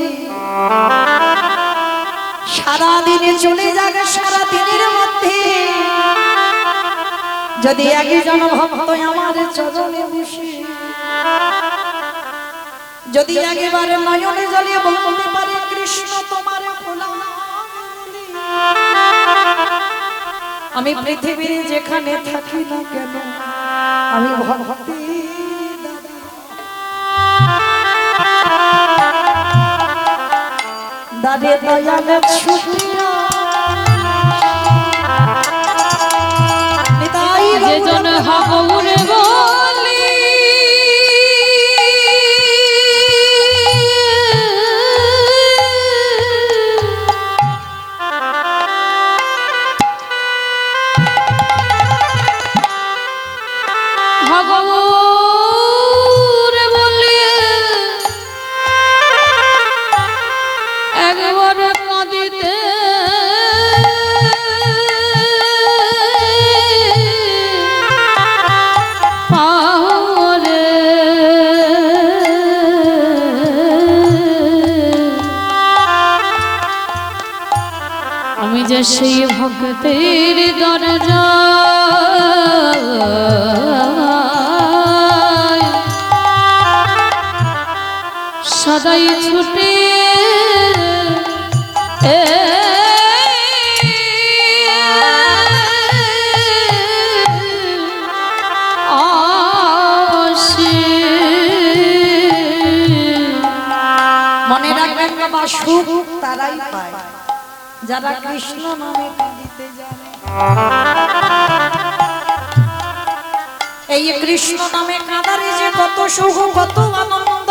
সারাদিনে চলে যাবে, সারাদিনের মধ্যে যদি একজন ভক্ত আমার চরণে বসে, যদি একেবারে নয়নে জলে বলতে পারে কৃষ্ণ তোমার গোলাম, আমি পৃথিবীর যেখানে থাকি না কেন আমি ভক্তি দাদে দয়ালে ছুটিয়া যে জন হাবুরে বলি হাবুরে বলি একবার কাঁদিতে আমি যে সেই ভক্তের দরজা সদাই ছুটে মনে রাখবেন বাবা, সুখ তারাই পায় যারা কৃষ্ণ নামে কাঁদিতে জানে। এই কৃষ্ণ নামে কাঁদারে যে কত সুখ, কত আনন্দ,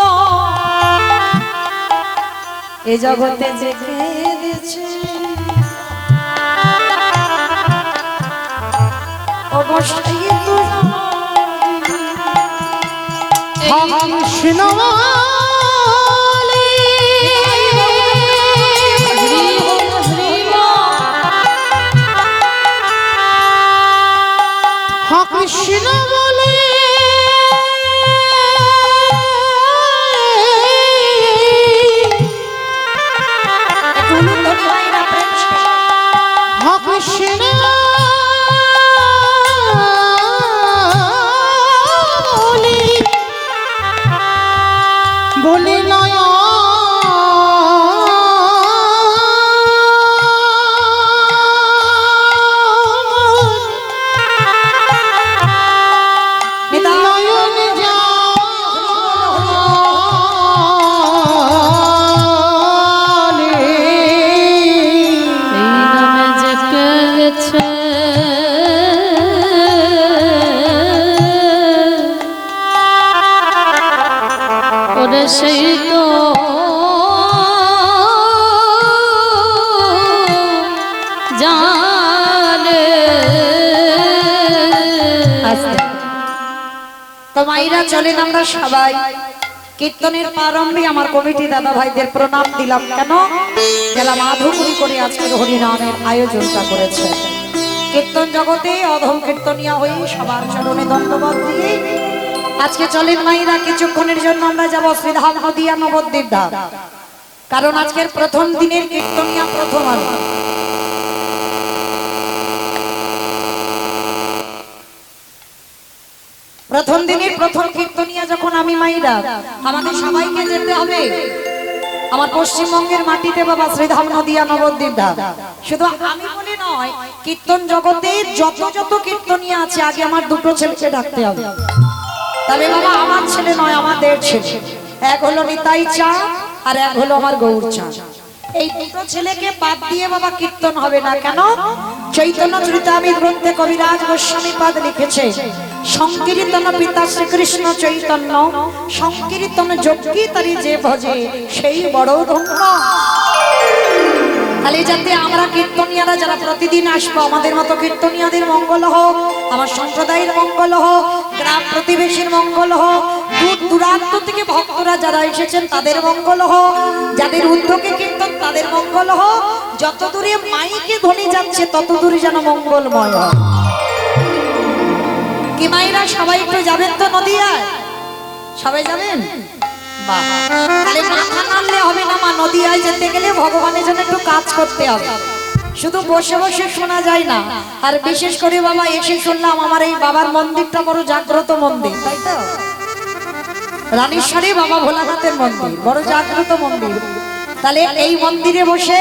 এ জগতে যে কেঁদেছে অবশ্যই তো কৃষ্ণ কৃষ্ণ বলে কৃষ্ণ তো মাইরা চলেন আমরা সবাই কীর্তনের প্রারম্ভে আমার কমিটি দাদা ভাইদের প্রণাম দিলাম। কেন জেলা মাধুপুরি করে আজকের হরিনামের আয়োজনটা করেছে। কীর্তন জগতে অধম কীর্তনিয়া হয়ে সবার চরণে দণ্ডবত দিয়ে আজকে চলেন মাইরা কিছুক্ষণের জন্য আমরা যাব শ্রীধাম নদিয়া নবদ্বীপ ধাম। কারণ আজকের প্রথম দিনের কীর্তনিয়া প্রথম আলো। প্রথম দিনের প্রথম কীর্তনিয়া যখন আমি মাইরা, আমাদের সবাইকে যেতে হবে আমার পশ্চিমবঙ্গের মাটিতে বাবা শ্রীধাম নদিয়া নবদ্বীপ ধাম। শুধু আমি বলে নয়, কীর্তন জগতে যত যত কীর্তনিয়া আছে আগে আমার দুটো ছেলেকে ডাকতে হবে। তবে বাবা আমার ছেলে নয়, আমাদের ছেলে। এক হলো নিতাই চাঁদ আর এক হলো আমার গৌর চাঁদ। এই দুটো ছেলেকে বাদ দিয়ে বাবা কীর্তন হবে না। কেন? চৈতন্য চরিতামৃত গ্রন্থে কবিরাজ গোস্বামী পাদ লিখেছে, সংকীর্তন পিতা শ্রীকৃষ্ণ চৈতন্য, সংকীর্তন যোগ্যী তারি যে ভজে সেই বড় ধন্য। তাহলে যাতে আমরা কীর্তনিয়ারা যারা প্রতিদিন আসবো, আমাদের মতো কীর্তনিয়াদের মঙ্গল হোক, আমার সম্প্রদায়ের মঙ্গল হোক, গ্রাম প্রতিবেশীর মঙ্গল হোক, দূর দূরান্ত থেকে ভক্তরা যারা এসেছেন তাদের মঙ্গল হোক, যাদের উদ্যোগে কীর্তন তাদের মঙ্গল হোক। যত দূরে মাইকে ধ্বনি যাচ্ছে তত দূরে যেন মঙ্গলময় হয়। কি মাইরা সবাই একটু যাবেন তো নদিয়ায়? সবাই যাবেন? বাহ, তাহলে মাথা নাড়লে হবে না মা। নদিয়ায় যেতে গেলে ভগবানের জন্য একটু কাজ করতে হবে। শুধু বসে বসে শোনা যায় না। আর বিশেষ করে বাবা এসে শুনলাম আমার এই বাবার মন্দিরটা বড় জাগ্রত মন্দির, তাই তো? রানীশ্বরী বাবা ভোলানাথের মন্দির বড় জাগ্রত মন্দির। তাহলে এই মন্দিরে বসে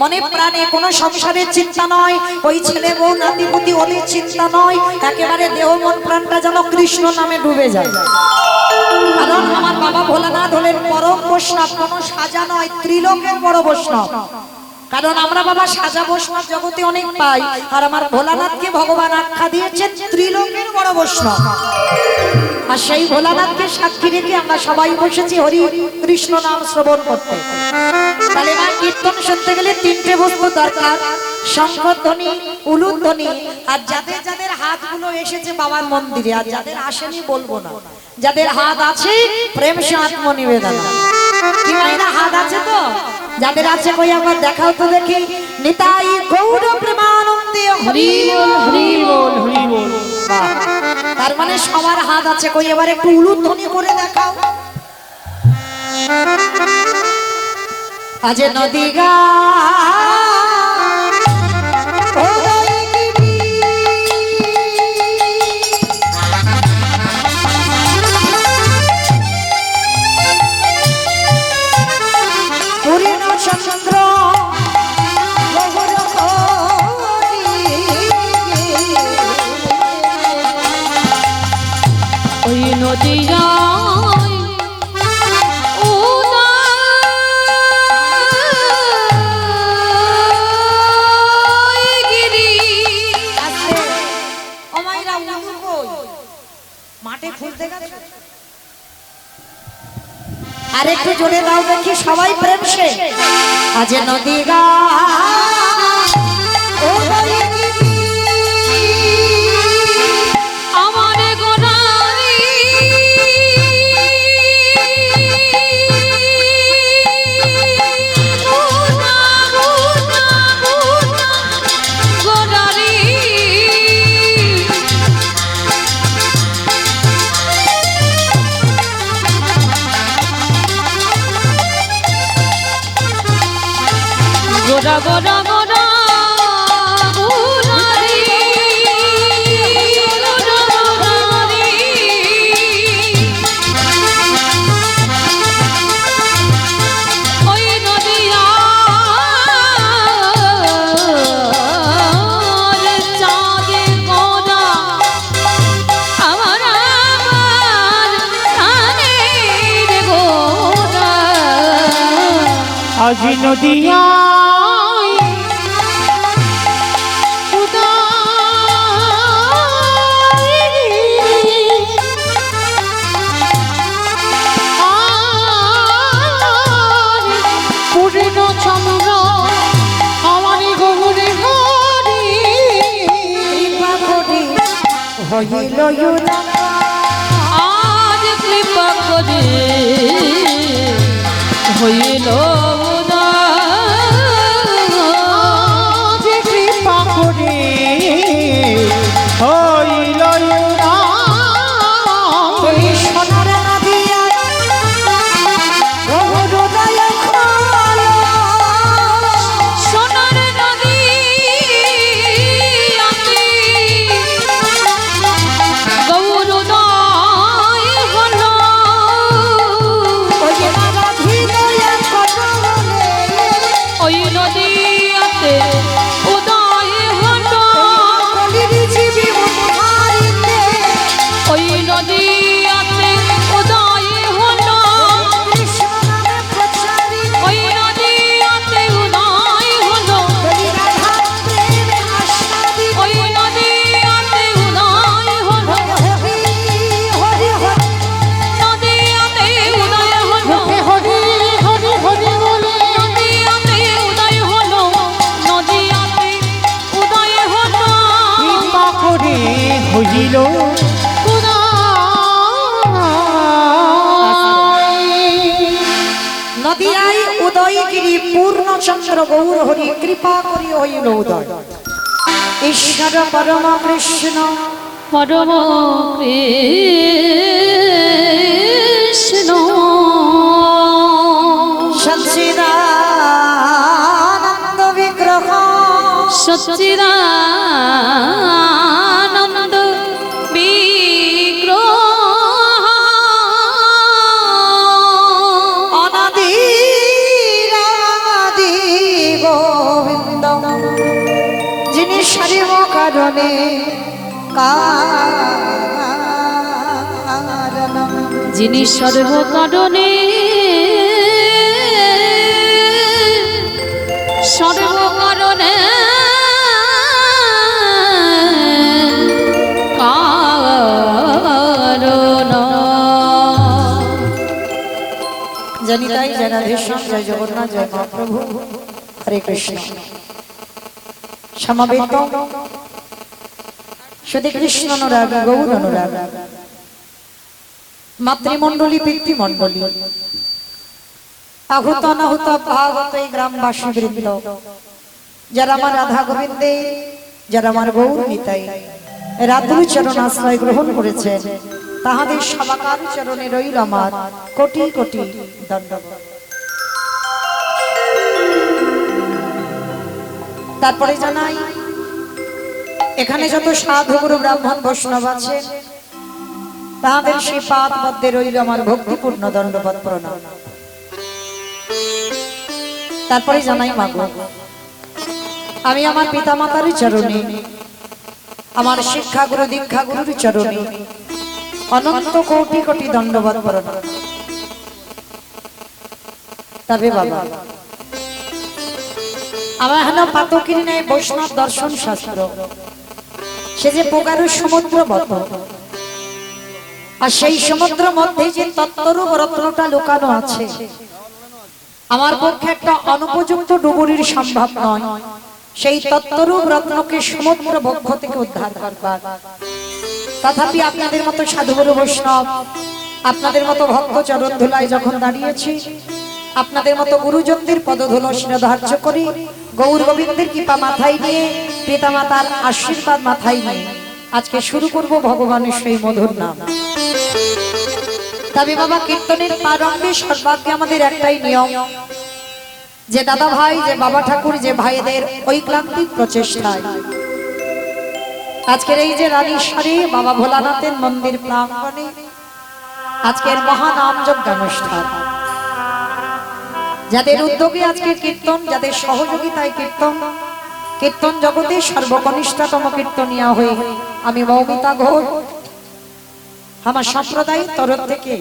মনে প্রাণে কোনো সংসারের চিন্তা নয়, ওই ছেলে বউ নাতিপুতি ওদের চিন্তা নয়, একেবারে দেহ মন প্রাণটা যেন কৃষ্ণ নামে ডুবে যায়। কারণ আমার বাবা ভোলানাথ হলেন পরম বৈষ্ণব, কোনো সাজা নয়, ত্রিলোকের বড় বৈষ্ণব। কারণ আমরা বাবা সাজা বৈষ্ণব জগতে অনেক পাই, আর আমার ভোলানাথকে ভগবান আখ্যা দিয়েছেন ত্রিলোকের বড় বৈষ্ণব। আর সেই ভোলানাথকে সাক্ষী রেখে আমরা সবাই বসেছি হরি কৃষ্ণ নাম শ্রবণ করতে। তাহলে মা কীর্তন শুনতে গেলে তিনটে বস্তু দরকার, শঙ্খধ্বনি, উলুধ্বনি, আর যাদের যাদের হাতগুলো এসেছে বাবার মন্দিরে, আর যাদের আসেনি বলবো না, যাদের হাত আছে প্রেম সে আত্মনিবেদন। কি মাইনা হাত আছে তো? যাদের আছে কই একবার দেখাও তো দেখি। নিতাই গৌর প্রেমানন্দে হরি বল হরি বল হরি বল। তার মানে সবার হাত আছে, কই এবার একটু উলুধ্বনি করে দেখাও। আজ নদী গা চন্দ্র ওই নদীরা মাঠে ফুলতে গেছে। আর একটু জোরে দাও দেখি সবাই প্রেম সে। আজ নদী গা আমার গোনারি গোনারি গোরা গোরা গোরা গোনারি গোরা গোনারি ওই নদিয়ার চাঁদে গোনা আমার কানের গোনা আজি নদিয়া হইল হইল যে কৃপা করে হইল ওই সোনার নদিয়া গৌরদয় খোলো। সোনার নদী আমি গৌরদয় হলো ওই যে বাবা হৃদয় কটলে ওই নদীতে উদয় হলো কলির জীবী উদ্ধারিতে ওই নদীতে উদয় হলো কৃষ্ণ নামে প্রচারিতে ওই নদীতে উদয় হলো বলি রাধা প্রেমে আস্বাদিতে ওই নদীতে উদয় হলো হরি হরি হরি নদীতে উদয় হলো হরি হরি হরি বলে নদীতে উদয় হলো নদীতে উদয় হলো কৃপা করে হইল নদিয়ায় উদয়গিরি পূর্ণচন্দ্র গৌর হরি কৃপা করি হইল উদয় ঈশ্বর পরম কৃষ্ণ পরম কৃষ্ণ সচ্চিদানন্দ বিগ্রহ সচ্চিদানন্দ বিগ্রহ অনাদিরাদি গোবিন্দ যিনি সারিব কারণে কারণ যিনি সর্বকারণে সর্বকারণে কারণ জানি তাই জয় রাধেশ্যাম জয় জগন্নাথ জয় মহাপ্রভু হরে কৃষ্ণ সমাবেত শুধু কৃষ্ণ অনুরাগ গৌর অনুরাগ মাতৃমণ্ডলী পিতৃমণ্ডলী আহুত অনাহুত ভাগবত এই গ্রামবাসী বৃন্দ যারা আমার রাধা গোবিন্দে যারা আমার গৌর নিতাই রাধুর চরণ আশ্রয় গ্রহণ করেছেন তাহাদের সবাকার চরণে রইল আমার কোটি কোটি দণ্ডবত। তারপরে জানাই এখানে যত সাধু গুরু ব্রাহ্মণ বৈষ্ণব আছে তাহাদের সেই পাদ মধ্যে রইল আমার ভক্তিপূর্ণ দণ্ডবত প্রণাম। তারপরে জানাই মাগো আমি আমার পিতামাতার চরণে আমার শিক্ষা গুরু দীক্ষা গুরুর চরণে অনন্ত কোটি কোটি দণ্ডবত প্রণাম। তবে বাবা আমার হেন পাতকির নেই বৈষ্ণব দর্শন শাস্ত্র সে যে প্রকার সমুদ্র মত আর সেই সমুদ্র মধ্যে যে তত্ত্বরূপ রত্নটা লুকানো আছে আমার পক্ষে একটা অনুপযুক্ত ডুবুরির সম্ভব নয় সেই তত্ত্বরূপ রত্নকে সমুদ্র বক্ষ থেকে উদ্ধার করবার। তথাপি আপনাদের মতো সাধুগুরু বৈষ্ণব আপনাদের মতো ভক্ত চরণ ধুলায় যখন দাঁড়িয়েছি আপনাদের মতো গুরুজনদের পদধূল শিরোধার্য করি গৌর গোবিন্দের কৃপা মাথায় নিয়ে পিতামাতার আশীর্বাদ মাথায় নিয়ে আজকে শুরু করব ভগবানের সেই মধুর নাম। তবে বাবা কীর্তনের প্রারম্ভে সর্বাগ্যে আমাদের একটাই নিয়ম যে দাদা ভাই যে বাবা ঠাকুর যে ভাইদের ঐক্লান্তিক প্রচেষ্টায় আজকের এই যে রানীশ্বরী বাবা ভোলানাথের মন্দির প্রাঙ্গণে আজকের মহানাম যজ্ঞানুষ্ঠান যাদের উদ্যোগে আজকে কীর্তন যাদের সহযোগিতায় কীর্তন কীর্তন জগতে সর্বকনিষ্ঠতম কীর্তনিয়া হয়ে আমি মৌমিতা ঘোষ আমার সম্প্রদায়ের তরফ থেকে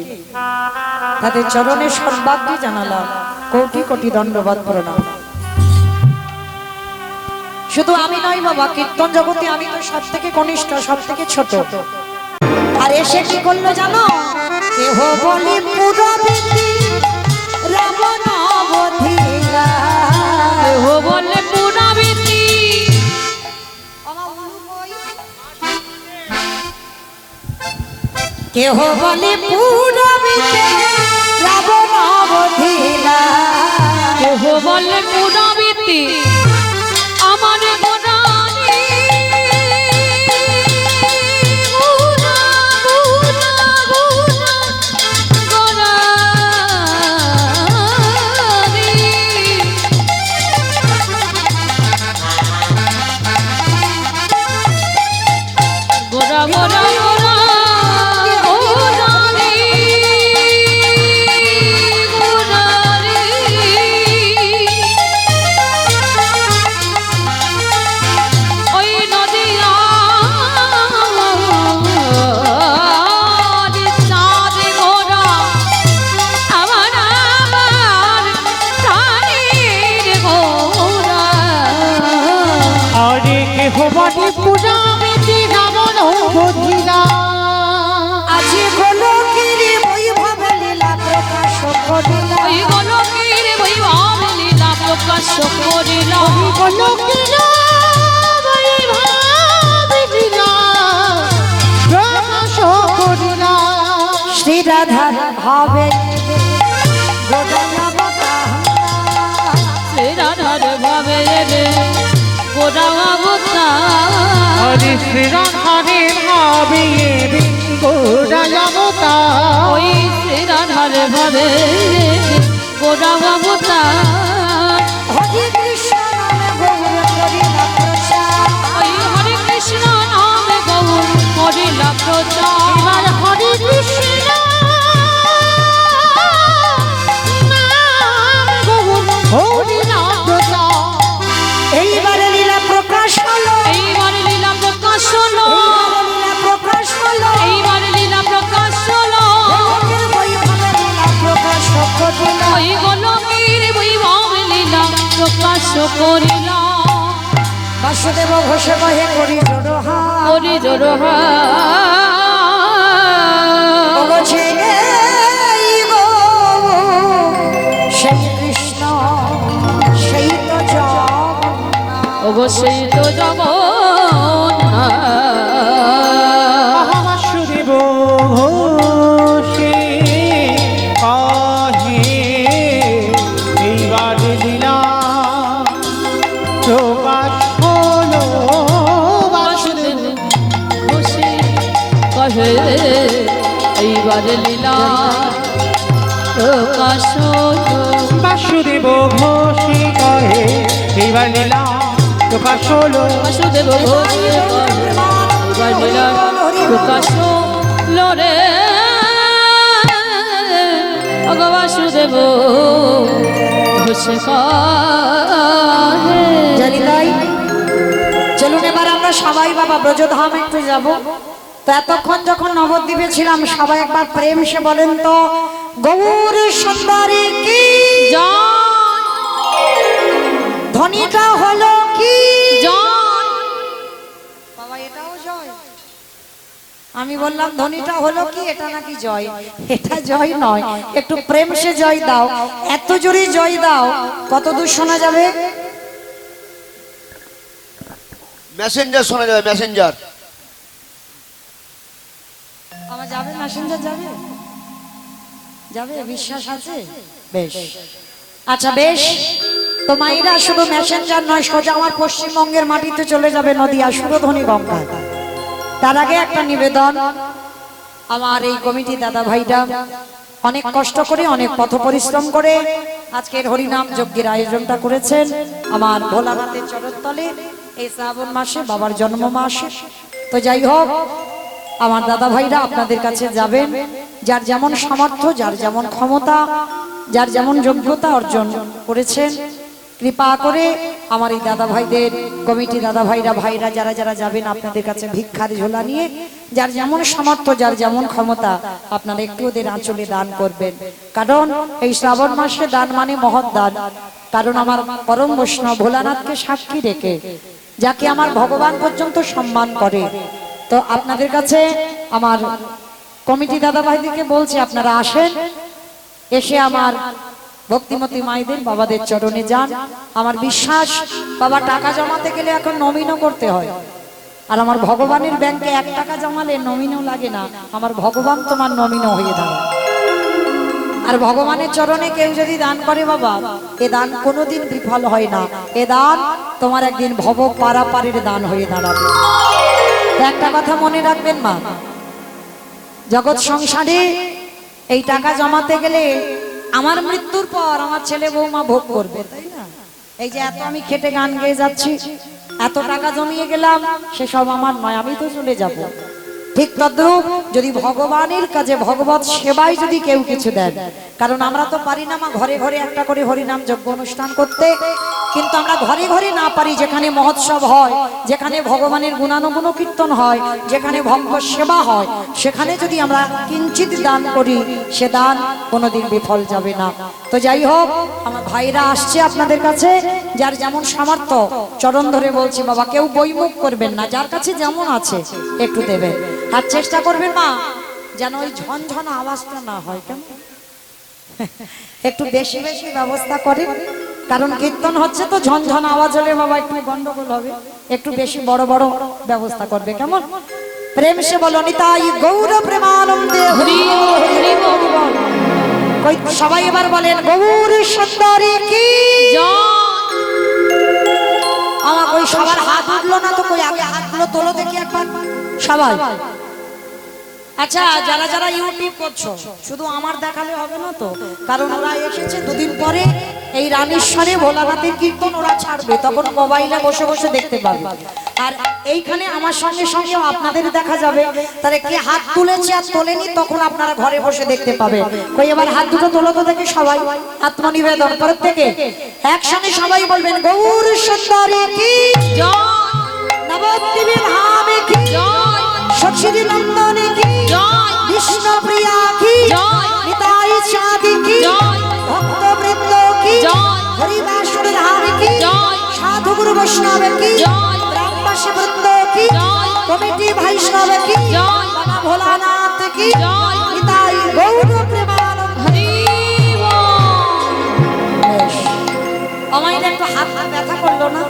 তাদের চরণে সর্বাগ্যে জানালাম কোটি কোটি দণ্ডবত প্রণাম। শুধু আমি নয় বাবা কীর্তন জগতে আমি তো সব থেকে কনিষ্ঠ সব থেকে ছোট। আর এসে কি করলো জানো কেহ বলি পুরবীতি রাবণ বধিরা কেহ বলে পুরাবীতি কেহ বলে পুরবিতে রাবণ অবধিলা, কেহ বলে পুরাবিতে আমার গোরানি। গোরা, গোরা, গোরা, গোরানি। গোরা, গোরা, গোরা, গোরানি, গোরানি। ওই নদীয়ার চাঁদ গোরা আমার আমার প্রাণীর গোরা। আরে কেহ বলে পুরাবিতে রাবণ অবধিলা, আজি গোলকের বৈভব লীলা প্রকাশ করিলা, ওই গোলকের বৈভব লীলা প্রকাশ করিল। গোলকের বৈভব লীলা প্রকাশ করিলা। শ্রী রাধার ভাবে গোদাবতা, শ্রী রাধার ভাবে রে গোরা অবতার। হরে শ্রী রাধারে ভাবে গোরায়বতা, ওই শ্রী রাধার ভাবে রে গোরা অবতার। হরে কৃষ্ণ নামে গৌর করিলা প্রচার, ওই হরে কৃষ্ণ নামে গৌর করিলা প্রচার। এবার হরে কৃষ্ণ নাম গৌর হরিলা প্রচার। এইবারে লীলা প্রকাশ হলো, এইবার লীলা প্রকাশ হলো, লীলা প্রকাশ হলো, এইবার লীলা প্রকাশ হলো। গোলকের বৈভব লীলা প্রকাশ করিলা, ওই গোলকের বৈভব লীলা প্রকাশ করিল। বাসুদেব ঘোষে কহে করি জোড়হা, করি জোড়হা বলছে এই গো সেই কৃষ্ণ সেই তো জগন্নাথ। ওগো সেই তো জগন্নাথ। বাসুদেব ঘোষে কহে এইবার লীলা প্রকাশ হলো। বাসুদেব খুশি কহে এইবার লীলা প্রকাশ হলো। বাসুদেব ঘোষে কহে এইবার লীলা প্রকাশ হলো। বাসুদেব ঘোষে কহে এইবার লীলা প্রকাশ হলো রে। ওগো বাসুদেব ঘোষে কহে। জানি তাই চলুন এবার আমরা সবাই বাবা ব্রজধাম একটু যাব। তো এতক্ষণ যখন নবদ্বীপে ছিলাম সবাই একবার প্রেম সে বলেন তো গৌর সুন্দরী কি জন ধ্বনিটা হলো কি জন বাবা এটাও জয়। আমি বললাম ধ্বনিটা হলো কি, এটা নাকি জয়। এটা জয় নয়, একটু প্রেম সে জয় দাও, এত জোরে জয় দাও কত দূর শোনা যাবে। মেসেঞ্জার শোনা যাবে, মেসেঞ্জার। আমার যাবে মেসেঞ্জার যাবে, যাবে বিশ্বাস আছে বেশ। আচ্ছা বেশ, তো মাইরা শুধু মেসেঞ্জার নয় সোজা আমার পশ্চিমবঙ্গের মাটিতে চলে যাবে নদিয়া সুরধ্বনি গঙ্গা। তার আগে একটা নিবেদন, আমার এই কমিটি দাদা ভাইরা অনেক কষ্ট করে অনেক পথ পরিশ্রম করে আজকের হরিনাম যজ্ঞের আয়োজনটা করেছেন আমার ভোলানাথের চরণতলে এই শ্রাবণ মাসে বাবার জন্ম মাসে। তো যাই হোক আমার দাদা ভাইরা আপনাদের কাছে যাবেন, যার যেমন সামর্থ্য যার যেমন ক্ষমতা যার যেমন যোগ্যতা অর্জন করেছেন কৃপা করে আমার এই দাদা ভাইদের কমিটি দাদা ভাইরা যারা যারা যাবেন আপনাদের কাছে ভিক্ষার ঝোলা নিয়ে যার যেমন সামর্থ্য যার যেমন ক্ষমতা আপনারা একটু ওদের আঁচলে দান করবেন। কারণ এই শ্রাবণ মাসে দান মানে মহৎ দান। কারণ আমার পরম বৈষ্ণব ভোলানাথকে সাক্ষী রেখে যাকে আমার ভগবান পর্যন্ত সম্মান করে, তো আপনাদের কাছে আমার কমিটি দাদা ভাইদেরকে বলছি আপনারা আসেন, এসে আমার ভক্তিমতী মায়েদের বাবাদের চরণে যান। আমার বিশ্বাস বাবা টাকা জমাতে গেলে এখন নমিনও করতে হয়, আর আমার ভগবানের ব্যাংকে 1 টাকা জমালে নমিনেও লাগে না, আমার ভগবান তোমার নমিনও হয়ে দাঁড়ায়। আর ভগবানের চরণে কেউ যদি দান করে বাবা, এ দান কোনোদিন বিফল হয় না, এ দান তোমার একদিন ভব পারাপারের দান হয়ে দাঁড়াবে। তো একটা কথা মনে রাখবেন মা, জগৎ সংসারে এই টাকা জমাতে গেলে আমার মৃত্যুর পর আমার ছেলে বৌমা ভোগ করবে, তাই না? এই যে এত আমি খেটে গান গেয়ে যাচ্ছি, এত টাকা জমিয়ে গেলাম, সেসব আমার নয়, আমি তো চলে যাব। ঠিক তদ্রূপ যদি ভগবানের কাজে ভগবত সেবায় যদি কেউ কিছু দেন, কারণ আমরা তো পারি না মা ঘরে ঘরে একটা করে হরিনাম যজ্ঞ অনুষ্ঠান করতে, কিন্তু আমরা ঘরে ঘরে না পারি, যেখানে মহোৎসব হয়, যেখানে ভগবানের গুণানুগুণ কীর্তন হয়, যেখানে ভক্ত সেবা হয়, সেখানে যদি আমরা কিঞ্চিত দান করি, সে দান কোনোদিন বিফল যাবে না। তো যাই হোক, আমার ভাইরা আসছে আপনাদের কাছে, যার যেমন সামর্থ্য, চরণ ধরে বলছি বাবা, কেউ বইমুখ করবেন না, যার কাছে যেমন আছে একটু দেবেন। আর চেষ্টা করবেন মা যেন ওই ঝনঝন আওয়াজটা না হয়, কেমন একটু বেশি বেশি ব্যবস্থা করেন, কারণ কীর্তন হচ্ছে তো ঝনঝন আওয়াজ হলে বাবা একটু গন্ডগোল হবে, একটু বেশি বড় বড় ব্যবস্থা করবে, কেমন? প্রেম সে বলো নিতাই গৌর প্রেমানন্দে হরি হরি বল। সবাই এবার বলেন গৌর সুন্দরী কি আমার ওই সবার হাত উঠলো না তো, কই আগে হাতগুলো তোলো দেখি একবার সবাই। আচ্ছা, যারা যারা ইউটিউব করছো, শুধু আমার দেখালে হবে না তো, কারণ ওরা এসেছে দুদিন পরে এই রামেশ্বরে ভোলানাথের কীর্তন ওরা ছাড়বে, তখন মোবাইলে বসে বসে দেখতে পাবে। আর এইখানে আমার সঙ্গে সঙ্গে আপনাদের দেখা যাবে, তাহলে কে হাত তুলেছে আর তোলেনি তখন আপনারা ঘরে বসে দেখতে পাবে। কই এবার হাত দুটো তোলো তো দেখি সবাই, আত্মনিবেদন করে থেকে একসঙ্গে সবাই বলবেন গৌর সুন্দরী কি জয়, নবদ্বীপের ধামে কি জয়, সখী নন্দনে কি জয়, বিষ্ণু প্রিয়া কি জয়, নিতাই চাঁদি কি জয়, ভক্তবৃন্দ কি জয়, হরিদাসুর ধামে কি জয়, সাধু গুরু বৈষ্ণব কি জয়, ব্রাহ্মণ বৃন্দ কি জয়, কমিটি বৈষ্ণব কি জয়, বাবা ভোলানাথ কি জয়, নিতাই গৌর প্রেমানন্দ হরি বল। আমার একটু হাত ব্যথা করলো না,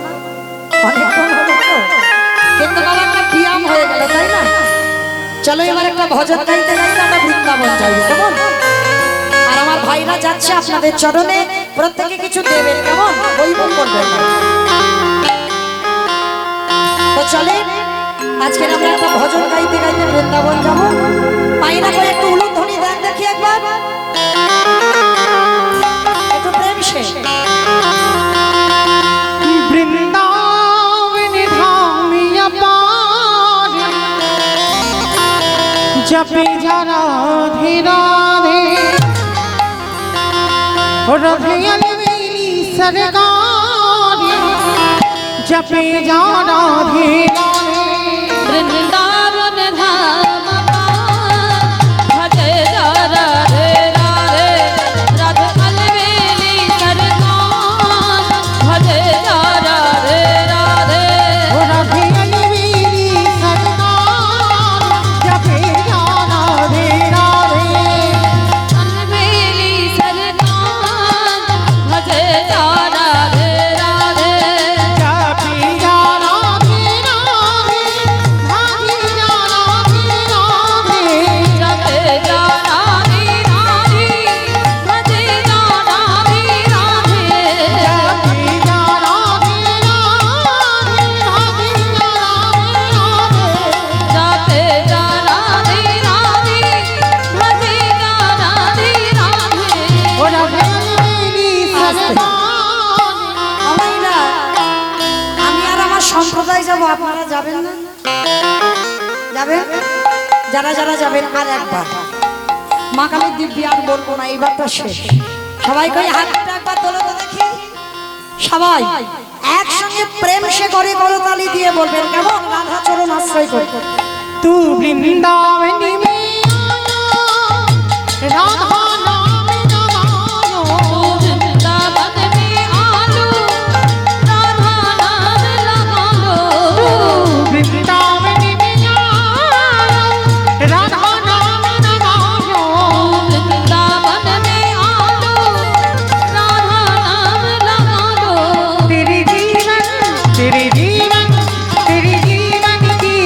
অনেকক্ষণ হলো তো, কিন্তু বাবা একটা ব্যায়াম হয়ে গেল, তাই না? চলো এবার একটা ভজন গাইতে গাইতে আমরা বৃন্দাবন যাই, কেমন? আর আমার ভাইরা যাচ্ছে আপনাদের চরণে, প্রত্যেকে কিছু দেবেন, কেমন? বইবন করবেন। তো চলে আজকে আমরা একটা ভজন গাইতে গাইতে বৃন্দাবন যাবো। পাইনা করে একটু উলুধ্বনি দেন দেখি একবার, একটু প্রেম সে বৃন্দাবনে ধামিয়া পার জপে যারা ধীরাধে রাধে আলবেলি সরকার জপে যারা ধীরাধে বৃন্দাবন ধাম ভজে রাধে রাধে রাধে আলবেলি সরকার ভজে রাধে রাধে রাধে আলবেলি সরকার জপে যারা ধীরাধে আলবেলি সরকার ভজে রাধে রাধে জপে যারা ধীরাধে ধামি যারা ধীরাধে জপে রাধে রাধে ভজে রাধে রাধে জপে যারা ধীরাধে ধামি যারা ধীরাধে যাতে রাধে রাধে ভজে রাধে রাধে ওরা ভেলি সরকার আমাইরা, আমি আর আমার সম্প্রদায় যাব, আপনারা যাবেন না? যাবেন? যারা যারা যাবেন আর একবার মা কালীর দিব্যি আর বলবো না, এইবারটা শেষ। সবাই কই হাতটা একবার তোলো তো দেখি, সবাই একসঙ্গে প্রেম সে করে করতালি দিয়ে বলবেন, কেমন? রাধা চরণ আশ্রয় করে तू वृंदावन में आया राधा नाम जमायो वृंदावन में आलो राधा नाम लगा लो तू वृंदावन में आया राधा नाम जमायो वृंदावन में आलो राधा नाम लगा लो तेरे जीवन की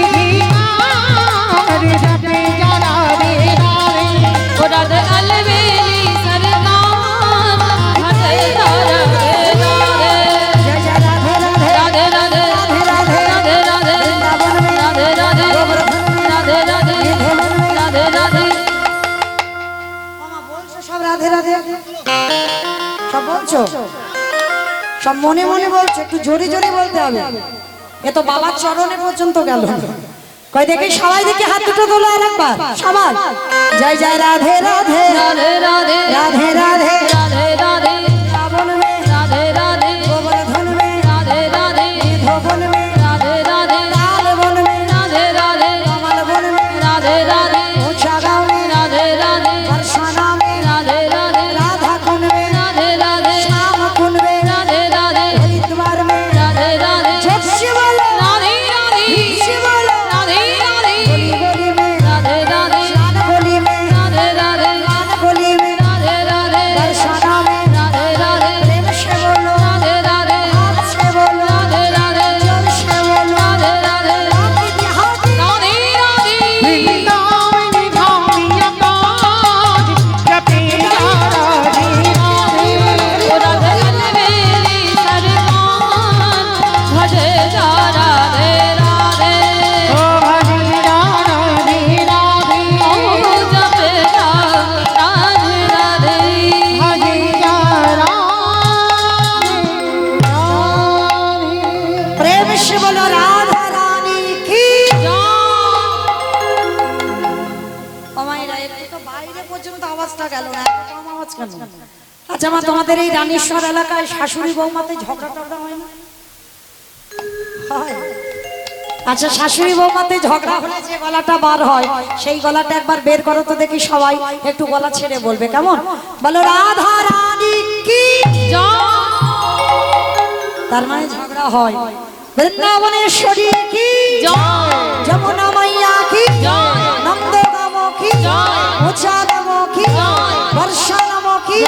বলছো? সব মনে মনে বলছো, একটু জোরে জোরে বলতে হবে। এ তো বাবার চরণে পর্যন্ত গেল। কই দেখি সবাই দেখি হাত দুটো তোলো আর একবার সবাই। জয় জয় রাধে রাধে রাধে রাধে রাধে রাধে রাধে রাধে রাবণ মে রাধে রাধে গোবর্ধন মে রাধে রাধে ধবন মে রাধে রাধে লাল বন মে রাধে রাধে কমল বন মে রাধে রাধে ऊंचा गाँव में রাধে রাধে बरसाना में রাধে রাধে राधा कुंड में রাধে রাধে श्याम कुंड में রাধে রাধে हरिद्वार में রাধে রাধে जय शिव बोलो রাধে রাধে शिव बोलो রাধে রাধে गोली गोली में রাধে রাধে शान गोली में রাধে রাধে मान गोली में রাধে রাধে बरसाना में রাধে রাধে प्रेम से बोलो রাধে রাধে हाथ से बोलो রাধে রাধে जोर से बोलो রাধে রাধে हाथी देहाती রাধে রাধে वृंदावनी धामी आकाश जपे राधे राधे ओ राधे मेरी सरमान भजे जा राधे राधे ओ हरे राधे राधे ओ जपे जा राधे राधे हरे राधे प्रेम से बोलो राधा रानी की আমায়রা একটু তো বাইরে পর্যন্ত আওয়াজটা গেল না, এত কম আওয়াজ কেন? আচ্ছা মা, তোমাদের এই রানীশ্বর এলাকায় শাশুড়ি বৌমাতে ঝগড়া টগড়া হয় না? হয়। আচ্ছা, শাশুড়ি বৌমাতে ঝগড়া হলে যে গলাটা বার হয় সেই গলাটা একবার বের করো তো দেখি সবাই, একটু গলা ছেড়ে বলবে, কেমন? বলো রাধা রানী কি। তার মানে ঝগড়া হয়। বৃন্দাবনেশ্বরী কি, যমুনা মাইয়া কি, নন্দগাম কি, উচাগাম কি, বর্ষাগাম কি,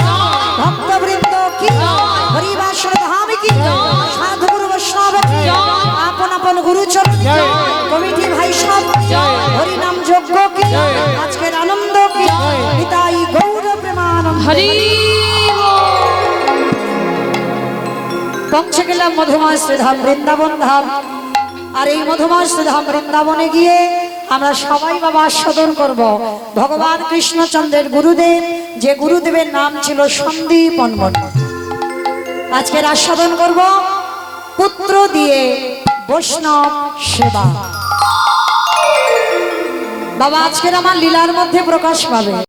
ভক্তবৃন্দ কি, হরিবাসর ধাম কি, সাধুগুরু বৈষ্ণব কি, আপন আপন গুরুচরণ কি, কমিটি ভাই সব কি, হরিনাম যজ্ঞ কি, আজকের আনন্দ কি, নিতাই গৌর প্রেমানন্দ। হরি পৌঁছে গেলাম মধুময় শ্রীধাম বৃন্দাবন ধাম। আর এই মধুময় শ্রীধাম বৃন্দাবনে গিয়ে আমরা সবাই বাবা আস্বাদন করব ভগবান কৃষ্ণচন্দ্রের গুরুদেব, যে গুরুদেবের নাম ছিল সন্দীপন মন্ডল। আজকের আস্বাদন করব পুত্র দিয়ে বৈষ্ণব সেবা। বাবা আজকের আমার লীলার মধ্যে প্রকাশ পাবে।